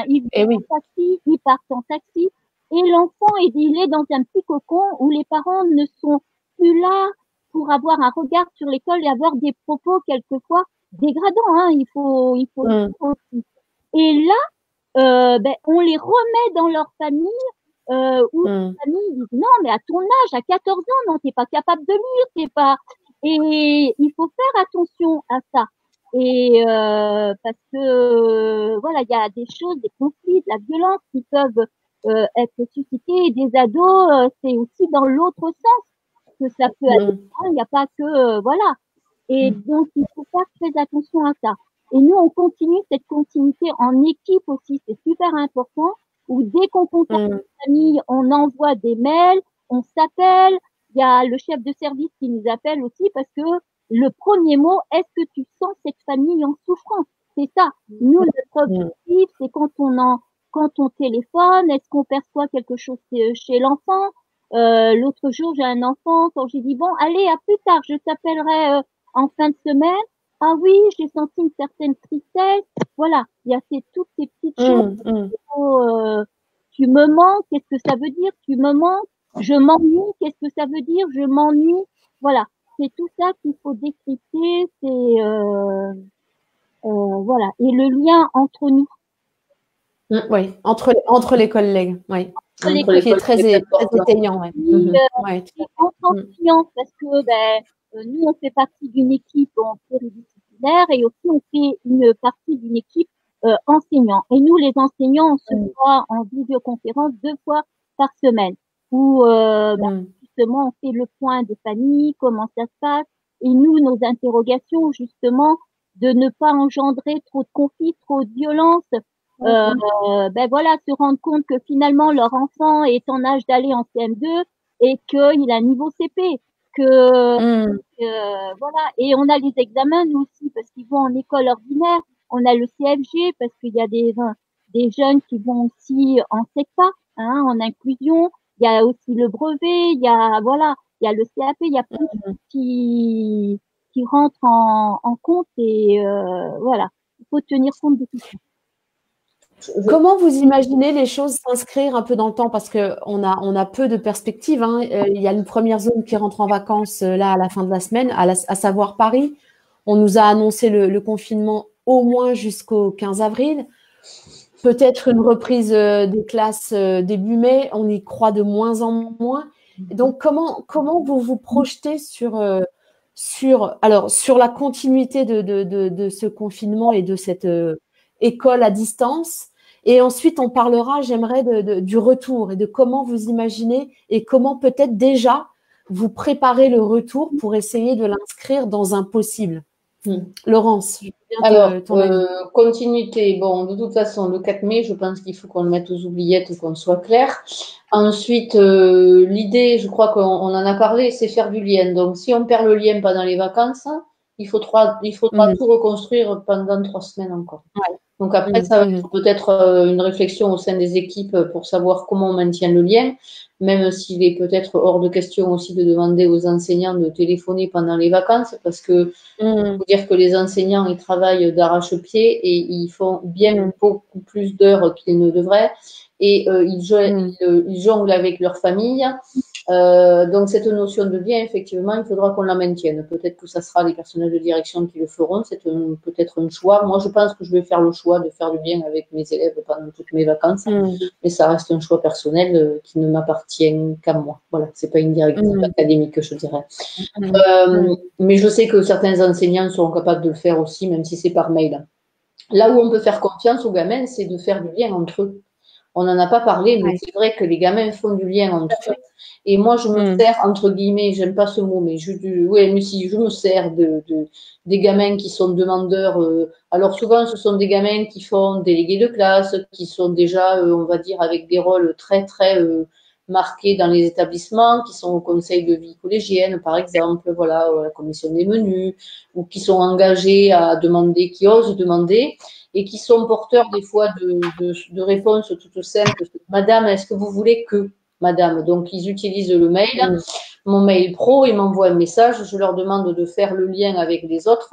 ils viennent en taxi, ils partent en taxi, et l'enfant, il est dans un petit cocon où les parents ne sont plus là pour avoir un regard sur l'école et avoir des propos quelquefois dégradants, hein, il faut aussi. Et là, on les remet dans leur famille, où les familles disent non, mais à ton âge, à 14 ans, non, t'es pas capable de lire, t'es pas. Et il faut faire attention à ça. Et parce que voilà, il y a des choses, des conflits, de la violence qui peuvent être suscités. Et des ados, c'est aussi dans l'autre sens que ça peut être. Il n'y a pas que voilà. Et donc il faut faire très attention à ça. Et nous, on continue cette continuité en équipe aussi, c'est super important. Où dès qu'on contacte une famille, on envoie des mails, on s'appelle. Il y a le chef de service qui nous appelle aussi parce que le premier mot, est-ce que tu sens cette famille en souffrance? C'est ça. Nous, notre objectif, c'est quand on téléphone, est-ce qu'on perçoit quelque chose chez l'enfant? L'autre jour, j'ai un enfant, quand j'ai dit, bon, allez, à plus tard, je t'appellerai en fin de semaine. Ah oui, j'ai senti une certaine tristesse. Voilà, il y a toutes ces petites choses. Tu me manques, qu'est-ce que ça veut dire? Tu me manques. Je m'ennuie, qu'est-ce que ça veut dire? Je m'ennuie. Voilà, c'est tout ça qu'il faut décrypter. C'est voilà, et le lien entre nous. Oui, entre les collègues, oui. Qui est très étayant. Entre enseignants, parce que nous, on fait partie d'une équipe en pluridisciplinaire et aussi on fait une partie d'une équipe enseignant. Et nous, les enseignants, on se voit en visioconférence 2 fois par semaine où justement on fait le point des familles, comment ça se passe. Et nous, nos interrogations, justement, de ne pas engendrer trop de conflits, trop de violence. Voilà, se rendre compte que finalement leur enfant est en âge d'aller en CM2 et qu'il a un niveau CP, voilà, et on a les examens nous aussi parce qu'ils vont en école ordinaire, on a le CFG parce qu'il y a des jeunes qui vont aussi en SECPA, hein, en inclusion, il y a aussi le brevet, il y a le CAP, il y a plein de choses qui rentrent en compte et voilà, il faut tenir compte de tout ça. Comment vous imaginez les choses s'inscrire un peu dans le temps? Parce qu'on a peu de perspectives. Hein. Il y a une première zone qui rentre en vacances là à la fin de la semaine, à savoir Paris. On nous a annoncé le confinement au moins jusqu'au 15 avril. Peut-être une reprise des classes début mai. On y croit de moins en moins. Donc, comment vous vous projetez sur la continuité de ce confinement et de cette école à distance? Et ensuite, on parlera, j'aimerais, du retour et de comment vous imaginez et comment peut-être déjà vous préparez le retour pour essayer de l'inscrire dans un possible. Laurence, je alors, continuité. Bon, de toute façon, le 4 mai, je pense qu'il faut qu'on le mette aux oubliettes, qu'on soit clair. Ensuite, l'idée, je crois qu'on en a parlé, c'est faire du lien. Donc, si on perd le lien pendant les vacances, il faudra tout reconstruire pendant 3 semaines encore. Ouais. Donc après, ça va être peut-être une réflexion au sein des équipes pour savoir comment on maintient le lien, même s'il est peut-être hors de question aussi de demander aux enseignants de téléphoner pendant les vacances, parce que faut dire que les enseignants, ils travaillent d'arrache-pied et ils font bien beaucoup plus d'heures qu'ils ne devraient, et ils jonglent avec leur famille. Donc cette notion de lien, effectivement, il faudra qu'on la maintienne. Peut-être que ça sera les personnels de direction qui le feront, c'est peut-être un choix. Moi, je pense que je vais faire le choix de faire du lien avec mes élèves pendant toutes mes vacances, mais ça reste un choix personnel qui ne m'appartient qu'à moi. Voilà, c'est pas une directive académique, je dirais. Mais je sais que certains enseignants seront capables de le faire aussi, même si c'est par mail. Là où on peut faire confiance aux gamins, c'est de faire du lien entre eux. On n'en a pas parlé, mais c'est vrai que les gamins font du lien entre eux. Et moi, je me sers, entre guillemets, j'aime pas ce mot, mais je me sers des gamins qui sont demandeurs. Alors souvent, ce sont des gamins qui font délégués de classe, qui sont déjà, on va dire, avec des rôles très, très marqués dans les établissements, qui sont au conseil de vie collégienne, par exemple, voilà, à la commission des menus, ou qui sont engagés à demander, qui osent demander. et qui sont porteurs des fois de réponses toutes simples. Madame, est-ce que vous voulez que Madame? Donc, ils utilisent le mail, mon mail pro, ils m'envoient un message, je leur demande de faire le lien avec les autres.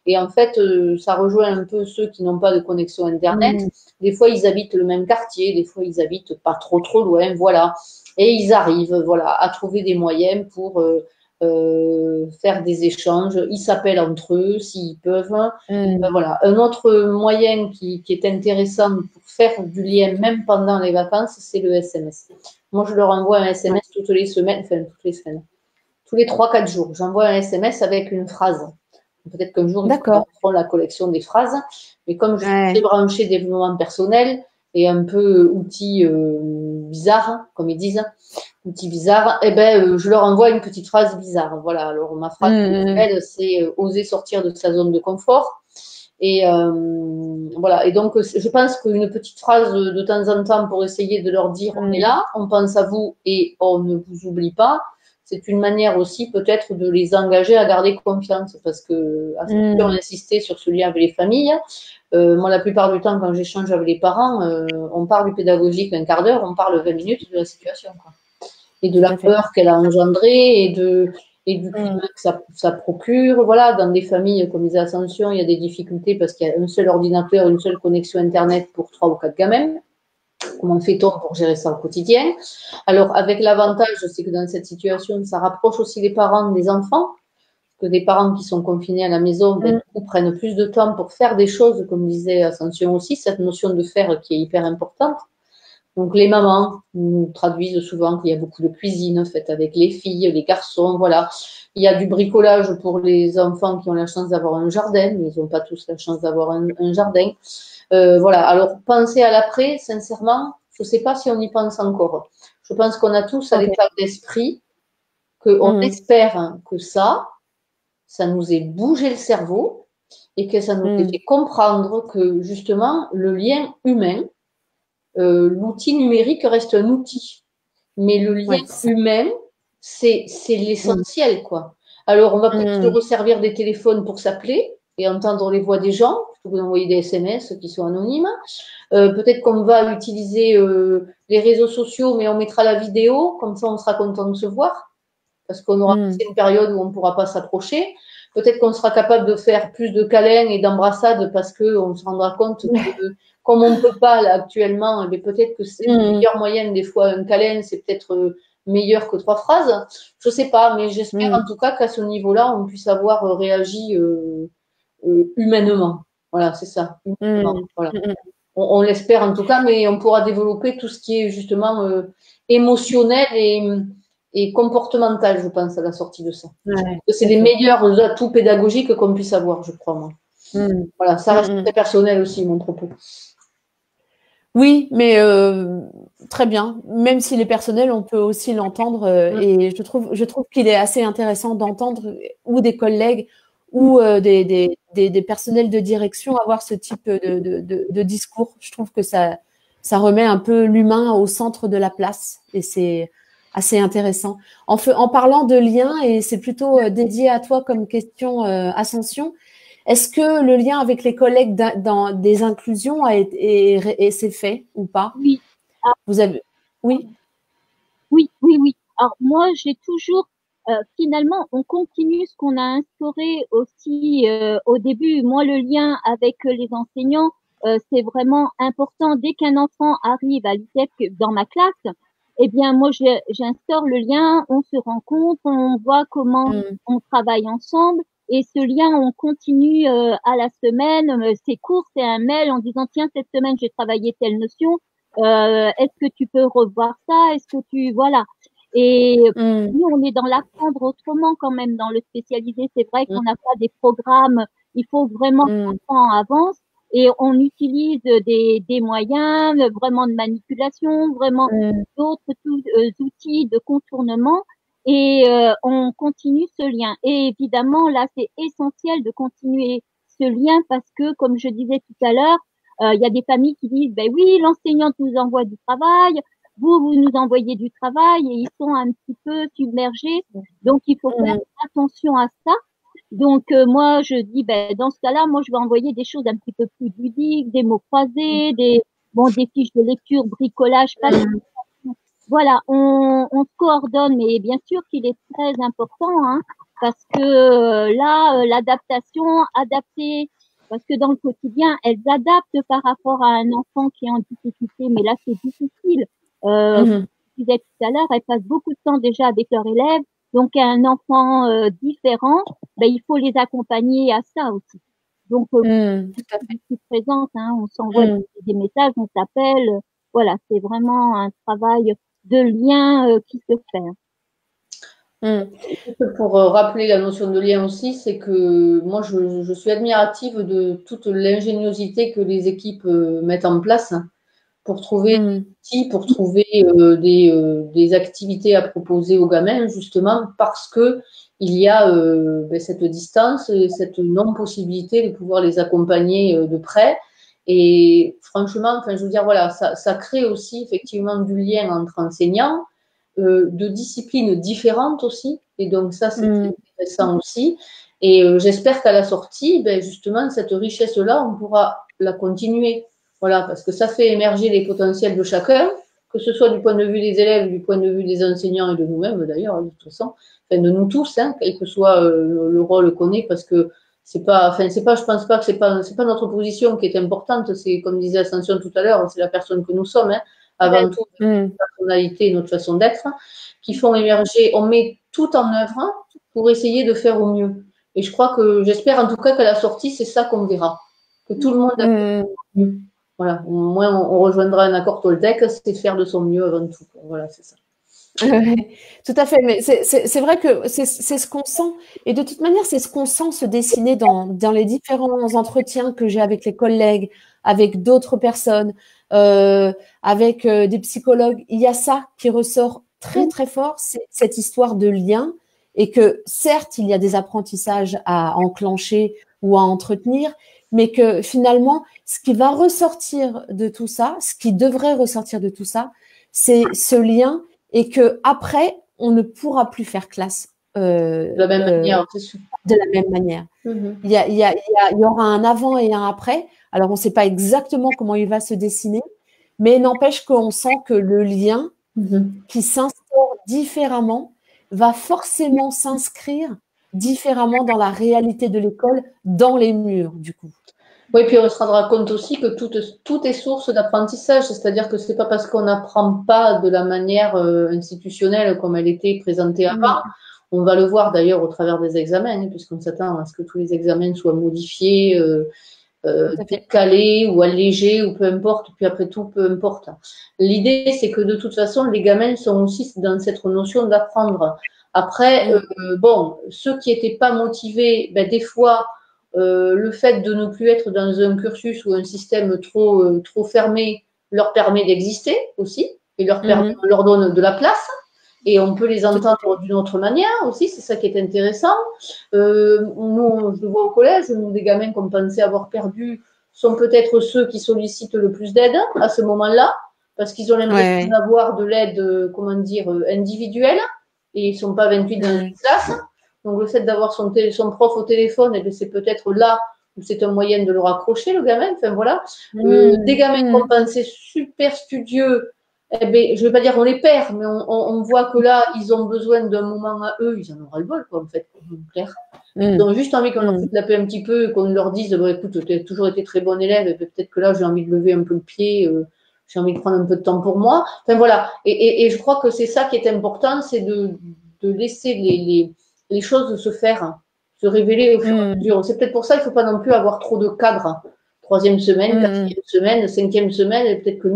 Et en fait, ça rejoint un peu ceux qui n'ont pas de connexion Internet. Des fois, ils habitent le même quartier, des fois, ils habitent pas trop loin, voilà. Et ils arrivent, voilà, à trouver des moyens pour faire des échanges. Ils s'appellent entre eux s'ils peuvent. Voilà. Un autre moyen qui est intéressant pour faire du lien, même pendant les vacances, c'est le SMS. Moi, je leur envoie un SMS toutes les semaines, enfin, toutes les semaines. Tous les 3-4 jours. J'envoie un SMS avec une phrase. Peut-être qu'un jour, ils feront la collection des phrases. Mais comme je suis très branchée développement personnel et un peu outil bizarre, comme ils disent, outil bizarre, eh ben, je leur envoie une petite phrase bizarre. Voilà. Alors, ma phrase, c'est oser sortir de sa zone de confort. Et voilà. Et donc, je pense qu'une petite phrase de temps en temps pour essayer de leur dire on est là, on pense à vous et on ne vous oublie pas. C'est une manière aussi peut-être de les engager à garder confiance parce que on a insisté sur ce lien avec les familles. Moi, la plupart du temps, quand j'échange avec les parents, on parle du pédagogique un quart d'heure, on parle 20 minutes de la situation, quoi. Et de la peur qu'elle a engendrée et du climat que ça procure. Voilà, dans des familles comme les Ascensions, il y a des difficultés parce qu'il y a un seul ordinateur, une seule connexion Internet pour 3 ou 4 gamins. Comment fait-on pour gérer ça au quotidien? Alors, avec l'avantage, c'est que dans cette situation, ça rapproche aussi les parents des enfants, que des parents qui sont confinés à la maison prennent plus de temps pour faire des choses, comme disait Ascension aussi, cette notion de faire qui est hyper importante. Donc, les mamans nous traduisent souvent qu'il y a beaucoup de cuisine faite avec les filles, les garçons, voilà. Il y a du bricolage pour les enfants qui ont la chance d'avoir un jardin, mais ils n'ont pas tous la chance d'avoir un jardin. Voilà. Alors, penser à l'après, sincèrement, je ne sais pas si on y pense encore. Je pense qu'on a tous à l'état d'esprit qu'on espère que ça nous ait bougé le cerveau et que ça nous ait fait comprendre que, justement, le lien humain, l'outil numérique reste un outil. Mais le lien humain, c'est l'essentiel, quoi. Alors, on va peut-être se resservir des téléphones pour s'appeler et entendre les voix des gens, plutôt que d'envoyer des SMS qui sont anonymes. Peut-être qu'on va utiliser les réseaux sociaux, mais on mettra la vidéo, comme ça on sera content de se voir, parce qu'on aura passé une période où on ne pourra pas s'approcher. Peut-être qu'on sera capable de faire plus de câlins et d'embrassades parce qu'on se rendra compte que, comme on ne peut pas là, actuellement, mais peut-être que c'est une meilleure moyenne. Des fois, un câlin, c'est peut-être meilleur que 3 phrases. Je ne sais pas, mais j'espère en tout cas qu'à ce niveau-là, on puisse avoir réagi humainement. Voilà, c'est ça. Humainement, voilà. On l'espère en tout cas, mais on pourra développer tout ce qui est justement émotionnel et comportemental, je pense, à la sortie de ça. C'est les meilleurs atouts pédagogiques qu'on puisse avoir, je crois, moi. Voilà, ça reste très personnel aussi, mon propos. Oui, mais très bien. Même s'il est personnel, on peut aussi l'entendre. Et je trouve qu'il est assez intéressant d'entendre ou des collègues ou des personnels de direction avoir ce type de discours. Je trouve que ça remet un peu l'humain au centre de la place et c'est assez intéressant. En parlant de lien, et c'est plutôt dédié à toi comme question, Ascension, est-ce que le lien avec les collègues dans des inclusions s'est fait ou pas? Oui. Vous avez, oui. Oui. Alors moi, j'ai toujours, finalement, on continue ce qu'on a instauré aussi au début. Moi, le lien avec les enseignants, c'est vraiment important. Dès qu'un enfant arrive à l'ITEF dans ma classe, eh bien, moi, j'instaure le lien, on se rencontre, on voit comment on travaille ensemble. Et ce lien, on continue à la semaine. C'est court, c'est un mail en disant, tiens, cette semaine, j'ai travaillé telle notion. Est-ce que tu peux revoir ça? Est-ce que voilà. Et nous, on est dans l'apprendre autrement quand même dans le spécialisé. C'est vrai qu'on n'a pas des programmes. Il faut vraiment que l'enfant avance. Et on utilise des moyens vraiment de manipulation, vraiment d'autres outils de contournement. Et on continue ce lien. Et évidemment, là, c'est essentiel de continuer ce lien parce que, comme je disais tout à l'heure, il y a des familles qui disent, ben oui, l'enseignante nous envoie du travail, vous nous envoyez du travail, et ils sont un petit peu submergés. Donc, il faut faire attention à ça. Donc, moi, je dis, ben, dans ce cas-là, moi, je vais envoyer des choses un petit peu plus ludiques, des mots croisés, des fiches de lecture, bricolage, pas de- Voilà, on se coordonne, mais bien sûr qu'il est très important, hein, parce que là, l'adaptation, adapter, parce que dans le quotidien, elles adaptent par rapport à un enfant qui est en difficulté, mais là, c'est difficile. Comme je disais tout à l'heure, elles passent beaucoup de temps déjà avec leurs élèves, donc un enfant différent, ben, il faut les accompagner à ça aussi. Donc, Tout à fait. je suis présente, hein, on s'envoie des messages, on s'appelle, voilà, c'est vraiment un travail de lien qui se fait. Pour rappeler la notion de lien aussi, c'est que moi, je suis admirative de toute l'ingéniosité que les équipes mettent en place pour trouver des outils, pour trouver des activités à proposer aux gamins, justement parce que il y a cette distance, cette non-possibilité de pouvoir les accompagner de près. Et franchement, enfin, je veux dire, voilà, ça crée aussi effectivement du lien entre enseignants, de disciplines différentes aussi. Et donc ça, c'est très intéressant aussi. Et j'espère qu'à la sortie, ben, justement, cette richesse-là, on pourra la continuer. Voilà, parce que ça fait émerger les potentiels de chacun, que ce soit du point de vue des élèves, du point de vue des enseignants et de nous-mêmes d'ailleurs, de toute façon, enfin de nous tous, hein, quel que soit le rôle qu'on ait, parce que c'est pas, enfin c'est pas, je pense pas que c'est pas notre position qui est importante, c'est comme disait Ascension tout à l'heure, c'est la personne que nous sommes, hein, avant tout notre personnalité, notre façon d'être, qui font émerger, on met tout en œuvre pour essayer de faire au mieux. Et je crois que, j'espère en tout cas qu'à la sortie, c'est ça qu'on verra, que tout le monde a fait au mieux. Voilà, au moins on rejoindra un accord Toltec, c'est faire de son mieux avant tout. Voilà, c'est ça. Tout à fait, mais c'est vrai que c'est ce qu'on sent, et de toute manière, c'est ce qu'on sent se dessiner dans les différents entretiens que j'ai avec les collègues, avec d'autres personnes, avec des psychologues. Il y a ça qui ressort très très fort, c'est cette histoire de lien, et que certes, il y a des apprentissages à enclencher ou à entretenir, mais que finalement, ce qui va ressortir de tout ça, ce qui devrait ressortir de tout ça, c'est ce lien, et que après, on ne pourra plus faire classe de la même manière, c'est sûr. De la même manière. Il y aura un avant et un après. Alors, on ne sait pas exactement comment il va se dessiner, mais n'empêche qu'on sent que le lien qui s'instaure différemment va forcément s'inscrire différemment dans la réalité de l'école, dans les murs, du coup. Oui, puis on se rendra compte aussi que tout est source d'apprentissage, c'est-à-dire que c'est pas parce qu'on n'apprend pas de la manière institutionnelle comme elle était présentée avant. On va le voir d'ailleurs au travers des examens, puisqu'on s'attend à ce que tous les examens soient modifiés, décalés ou allégés, ou peu importe, puis après tout, peu importe. L'idée, c'est que de toute façon, les gamins sont aussi dans cette notion d'apprendre. Après, bon, ceux qui n'étaient pas motivés, ben, des fois, le fait de ne plus être dans un cursus ou un système trop fermé leur permet d'exister aussi, et leur donne de la place. Et on peut les entendre d'une autre manière aussi, c'est ça qui est intéressant. Nous, je le vois au collège, nous, des gamins qu'on pensait avoir perdus sont peut-être ceux qui sollicitent le plus d'aide à ce moment-là, parce qu'ils ont l'impression d'avoir de l'aide, comment dire, individuelle, et ils ne sont pas 28 dans une classe. Donc, le fait d'avoir son prof au téléphone, c'est peut-être là où c'est un moyen de le raccrocher, le gamin. Enfin, voilà. Des gamins qu'on pensait super studieux, eh ben, je ne vais pas dire on les perd, mais on voit que là, ils ont besoin d'un moment à eux, ils en ont ras-le-bol, quoi, en fait, clair. Ils ont juste envie qu'on leur foute la paix un petit peu, qu'on leur dise, bon, écoute, tu as toujours été très bon élève, et peut-être que là, j'ai envie de lever un peu le pied, j'ai envie de prendre un peu de temps pour moi. Enfin, voilà. Et je crois que c'est ça qui est important, c'est de laisser les choses se faire, se révéler au fur et à mesure. C'est peut-être pour ça qu'il ne faut pas non plus avoir trop de cadres. 3e semaine, 4e semaine, 5e semaine, et peut-être que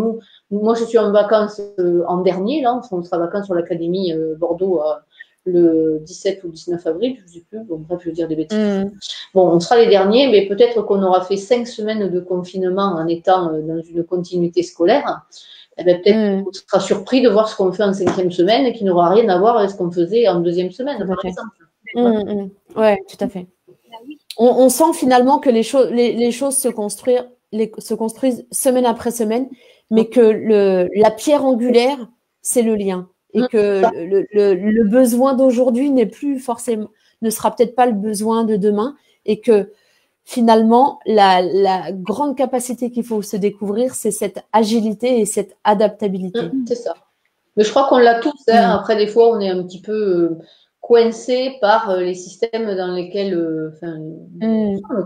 moi je suis en vacances en dernier, là, on sera en vacances sur l'Académie Bordeaux le 17 ou 19 avril, je ne sais plus, bon bref, je veux dire des bêtises. Bon, on sera les derniers, mais peut-être qu'on aura fait 5 semaines de confinement en étant dans une continuité scolaire. Eh ben, peut-être qu'on sera surpris de voir ce qu'on fait en 5e semaine et qui n'aura rien à voir avec ce qu'on faisait en 2e semaine, par exemple. Oui, tout à fait. On sent finalement que les choses se construisent semaine après semaine, mais que la pierre angulaire, c'est le lien. Et que le besoin d'aujourd'hui n'est plus forcément… ne sera peut-être pas le besoin de demain et que finalement, la grande capacité qu'il faut se découvrir, c'est cette agilité et cette adaptabilité. C'est ça. Mais je crois qu'on l'a tous. Hein. Après, des fois, on est un petit peu coincé par les systèmes dans lesquels,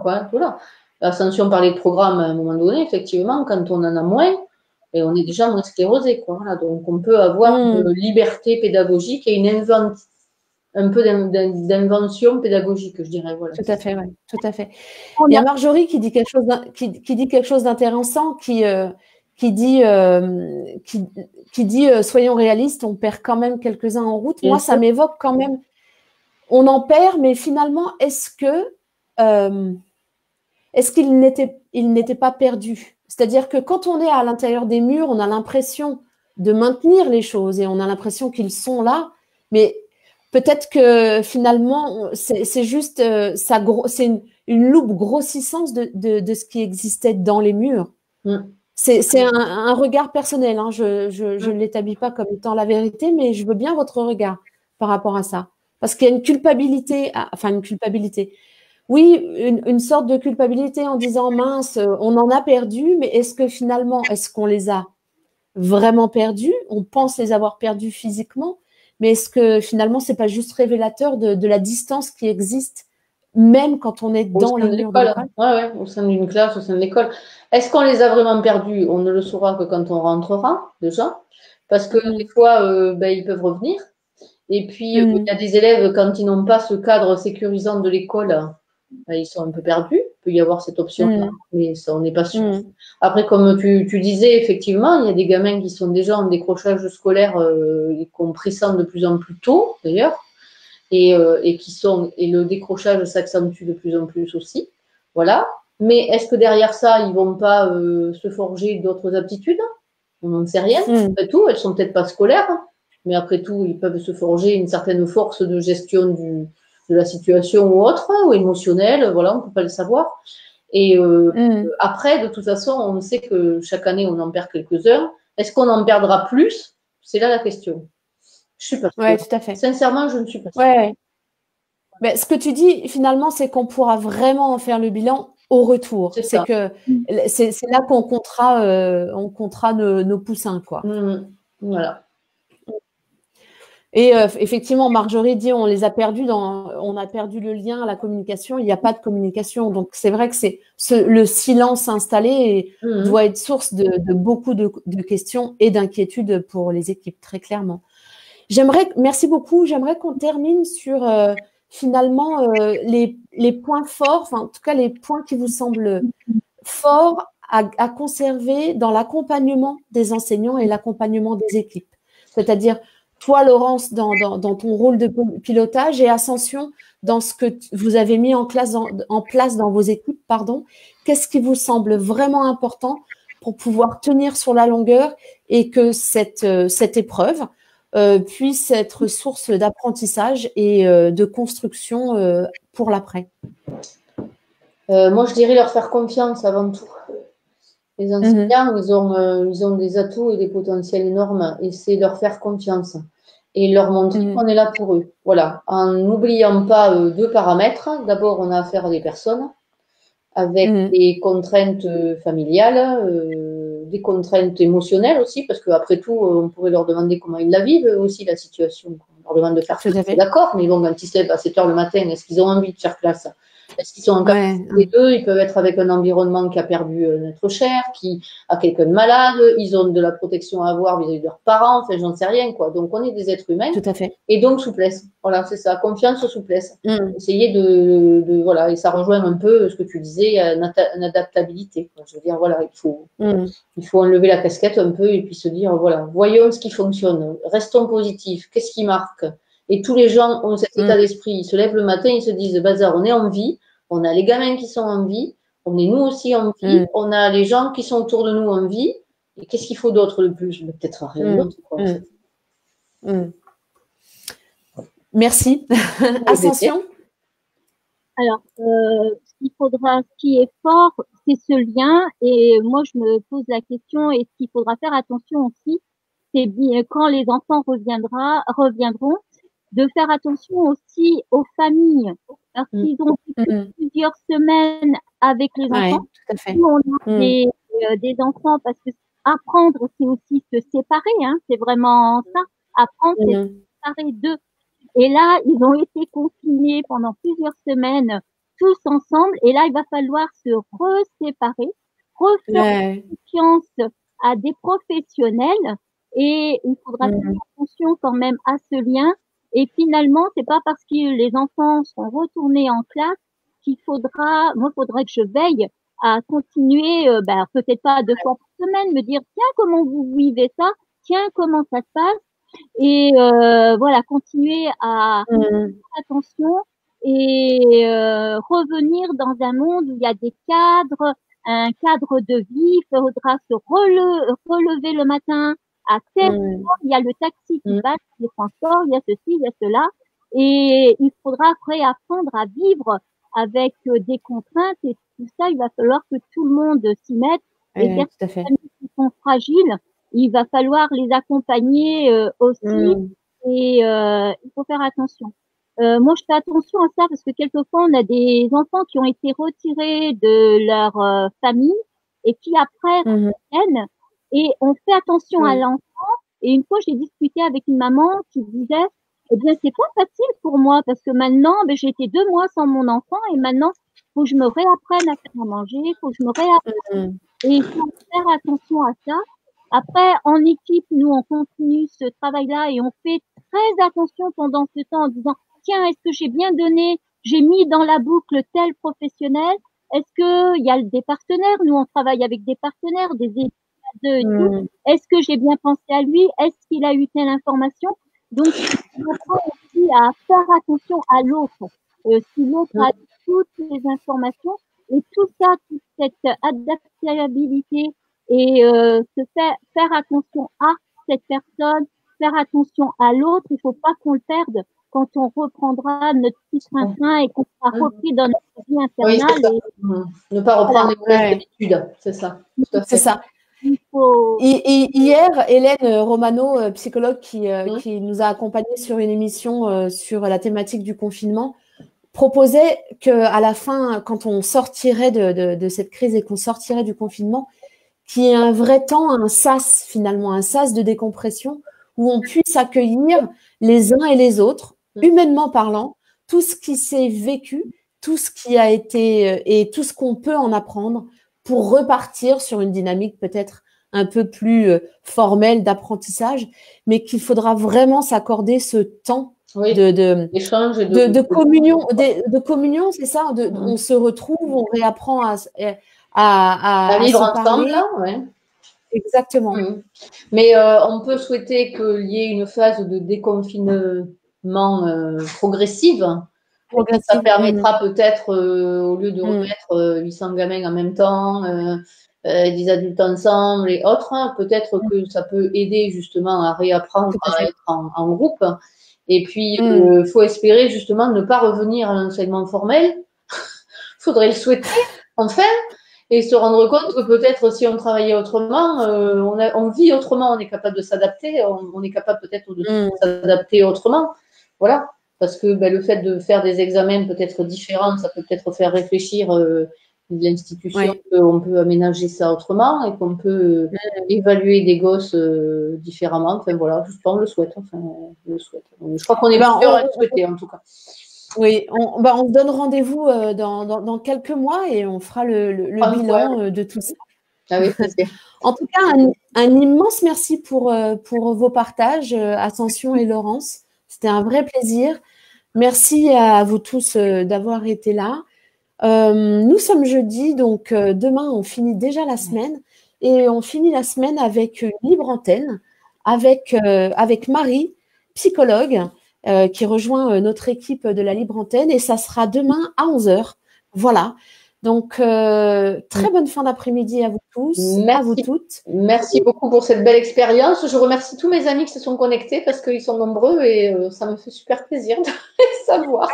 quoi, voilà. Ascension parlait de programme à un moment donné, effectivement, quand on en a moins, et on est déjà moins sclérosé, quoi. Voilà. Donc, on peut avoir une liberté pédagogique et un peu d'invention pédagogique, je dirais. Voilà. Tout à fait, ouais, tout à fait. Il y a Marjorie qui dit quelque chose d'intéressant, qui dit soyons réalistes, on perd quand même quelques-uns en route. Moi, ça m'évoque quand même, on en perd, mais finalement, est-ce qu'il n'était pas perdu? C'est-à-dire que quand on est à l'intérieur des murs, on a l'impression de maintenir les choses et on a l'impression qu'ils sont là, mais peut-être que finalement, c'est juste c'est une loupe grossissance de ce qui existait dans les murs. C'est un regard personnel. Hein. Je ne l'établis pas comme étant la vérité, mais je veux bien votre regard par rapport à ça. Parce qu'il y a une culpabilité, oui, une sorte de culpabilité en disant mince, on en a perdu, mais est-ce que finalement, est-ce qu'on les a vraiment perdus? On pense les avoir perdus physiquement, mais est-ce que finalement, c'est pas juste révélateur de la distance qui existe, même quand on est dans les murs de l'école? Ouais, au sein d'une classe, au sein de l'école. Est-ce qu'on les a vraiment perdus? On ne le saura que quand on rentrera, déjà, parce que des fois, ils peuvent revenir. Et puis, il y a des élèves, quand ils n'ont pas ce cadre sécurisant de l'école, ils sont un peu perdus. Il peut y avoir cette option-là, mais ça, on n'est pas sûr. Après, comme tu disais, effectivement, il y a des gamins qui sont déjà en décrochage scolaire, y compris ça de plus en plus tôt, d'ailleurs, et le décrochage s'accentue de plus en plus aussi. Voilà. Mais est-ce que derrière ça, ils vont pas se forger d'autres aptitudes? On n'en sait rien. Après tout, elles sont peut-être pas scolaires, mais après tout, ils peuvent se forger une certaine force de gestion de la situation ou autre, ou émotionnelle, voilà, on ne peut pas le savoir. Et après, de toute façon, on sait que chaque année, on en perd quelques-uns. Est-ce qu'on en perdra plus? C'est là la question. Je suis pas sûre. Oui, tout à fait. Sincèrement, je ne suis pas sûre. Ouais. Mais ce que tu dis, finalement, c'est qu'on pourra vraiment en faire le bilan au retour. C'est là qu'on comptera nos poussins, quoi. Voilà. Et effectivement, Marjorie dit on les a perdus on a perdu le lien, la communication. Il n'y a pas de communication, donc c'est vrai que le silence installé doit être source de beaucoup de questions et d'inquiétudes pour les équipes, très clairement. Merci beaucoup. J'aimerais qu'on termine sur finalement les points forts, enfin en tout cas les points qui vous semblent forts à conserver dans l'accompagnement des enseignants et l'accompagnement des équipes. C'est-à-dire toi, Laurence, dans ton rôle de pilotage, et Ascension, dans ce que vous avez mis en place dans vos équipes, qu'est-ce qui vous semble vraiment important pour pouvoir tenir sur la longueur et que cette épreuve puisse être source d'apprentissage et de construction pour l'après? Moi, je dirais leur faire confiance avant tout. Les enseignants, ils ont des atouts et des potentiels énormes, et c'est leur faire confiance et leur montrer qu'on est là pour eux. Voilà, en n'oubliant pas deux paramètres. D'abord, on a affaire à des personnes avec des contraintes familiales, des contraintes émotionnelles aussi, parce qu'après tout, on pourrait leur demander comment ils la vivent aussi, la situation. On leur demande de faire classe, c'est d'accord, mais bon, quand ils se lèvent à 7 h le matin, est-ce qu'ils ont envie de faire classe? Est-ce qu'ils sont en capacité d'eux? Ils peuvent être avec un environnement qui a perdu un être cher, qui a quelqu'un de malade, ils ont de la protection à avoir vis-à-vis de leurs parents, enfin, j'en sais rien, quoi. Donc, on est des êtres humains. Tout à fait. Et donc, souplesse. Voilà, c'est ça. Confiance, souplesse. Essayer voilà, et ça rejoint un peu ce que tu disais, une adaptabilité. Je veux dire, voilà, il faut enlever la casquette un peu et puis se dire, voilà, voyons ce qui fonctionne, restons positifs, qu'est-ce qui marque? Et tous les gens ont cet état d'esprit. Ils se lèvent le matin, ils se disent, bazar, on est en vie, on a les gamins qui sont en vie, on est nous aussi en vie, on a les gens qui sont autour de nous en vie. Et qu'est-ce qu'il faut d'autre de plus? Peut-être rien d'autre. Merci. Ascension? Alors, ce qui est fort, c'est ce lien. Et moi, je me pose la question, et ce qu'il faudra faire attention aussi, c'est bien quand les enfants reviendront, de faire attention aussi aux familles, parce qu'ils ont vécu plusieurs semaines avec les enfants. Tout à fait. Nous, on a des enfants, parce que apprendre, c'est aussi se séparer, hein, c'est vraiment ça. Apprendre, c'est se séparer d'eux. Et là, ils ont été confinés pendant plusieurs semaines, tous ensemble. Et là, il va falloir se reséparer, refaire confiance à des professionnels. Et il faudra faire attention quand même à ce lien. Et finalement, c'est pas parce que les enfants sont retournés en classe qu'il faudra, moi, faudrait que je veille à continuer, peut-être pas 2 fois par semaine, me dire, tiens, comment vous vivez ça? Tiens, comment ça se passe? Et voilà, continuer à faire attention et revenir dans un monde où il y a des cadres, un cadre de vie. Il faudra se relever le matin à telle heure. Il y a le taxi qui passe, les transports, il y a ceci, il y a cela. Et il faudra réapprendre à vivre avec des contraintes, et tout ça, il va falloir que tout le monde s'y mette. Et les familles qui sont fragiles, il va falloir les accompagner aussi, et il faut faire attention. Moi, je fais attention à ça parce que quelquefois, on a des enfants qui ont été retirés de leur famille et qui après reviennent, et on fait attention à l'enfant. Et une fois, j'ai discuté avec une maman qui disait, eh bien, c'est pas facile pour moi parce que maintenant, j'ai été 2 mois sans mon enfant et maintenant, faut que je me réapprenne à faire à manger, faut que je me réapprenne. Et il faut faire attention à ça. Après, en équipe, nous, on continue ce travail-là et on fait très attention pendant ce temps en disant, tiens, est-ce que j'ai bien donné, j'ai mis dans la boucle tel professionnel? Est-ce que il y a des partenaires? Nous, on travaille avec des partenaires, des études et tout. Est-ce que j'ai bien pensé à lui? Est-ce qu'il a eu telle information? Donc, on apprend aussi à faire attention à l'autre. Si l'autre a toutes les informations, et tout ça, toute cette adaptabilité et faire attention à cette personne, faire attention à l'autre, il faut pas qu'on le perde quand on reprendra notre petit train et qu'on sera repris dans notre vie infernale. Ne pas reprendre les mauvaises habitudes, c'est ça. C'est ça. Et hier, Hélène Romano, psychologue qui nous a accompagnés sur une émission sur la thématique du confinement, proposait qu'à la fin, quand on sortirait de cette crise et qu'on sortirait du confinement, qu'il y ait un vrai temps, un sas finalement, un sas de décompression où on puisse accueillir les uns et les autres, humainement parlant, tout ce qui s'est vécu, tout ce qui a été et tout ce qu'on peut en apprendre pour repartir sur une dynamique peut-être un peu plus formelle d'apprentissage, mais qu'il faudra vraiment s'accorder ce temps de communion, c'est ça. On se retrouve, on réapprend à vivre se ensemble, parler. là, ouais. Exactement. Mais on peut souhaiter qu'il y ait une phase de déconfinement progressive. Ça permettra peut-être, au lieu de remettre 800 gamins en même temps, des adultes ensemble et autres, peut-être que ça peut aider justement à réapprendre à être en groupe. Et puis, faut espérer justement ne pas revenir à l'enseignement formel. Faudrait le souhaiter, enfin, et se rendre compte que peut-être si on travaillait autrement, on vit autrement, on est capable de s'adapter, on est capable peut-être de s'adapter autrement. Voilà. Parce que le fait de faire des examens peut-être différents, ça peut peut-être faire réfléchir l'institution qu'on peut aménager ça autrement et qu'on peut évaluer des gosses différemment. Enfin voilà, on le souhaite. Je crois qu'on est plusieurs à le souhaiter en tout cas. Oui, on se donne rendez-vous dans quelques mois et on fera le bilan de tout ça. Ah oui, c'est en tout cas, un immense merci pour vos partages, Ascension et Laurence. C'était un vrai plaisir. Merci à vous tous d'avoir été là. Nous sommes jeudi, donc demain, on finit déjà la semaine. Et on finit la semaine avec une libre antenne, avec Marie, psychologue, qui rejoint notre équipe de la libre antenne. Et ça sera demain à 11h. Voilà. Donc, très bonne fin d'après-midi à vous tous, à vous toutes. Merci beaucoup pour cette belle expérience. Je remercie tous mes amis qui se sont connectés parce qu'ils sont nombreux et ça me fait super plaisir de les savoir.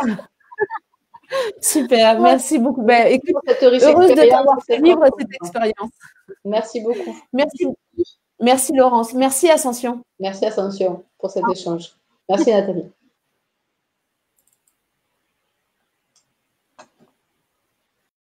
Super, merci beaucoup. Écoute, heureuse de t'avoir fait vivre cette expérience. Merci beaucoup. Merci Laurence. Merci Ascension. Merci Ascension pour cet échange. Merci Nathalie.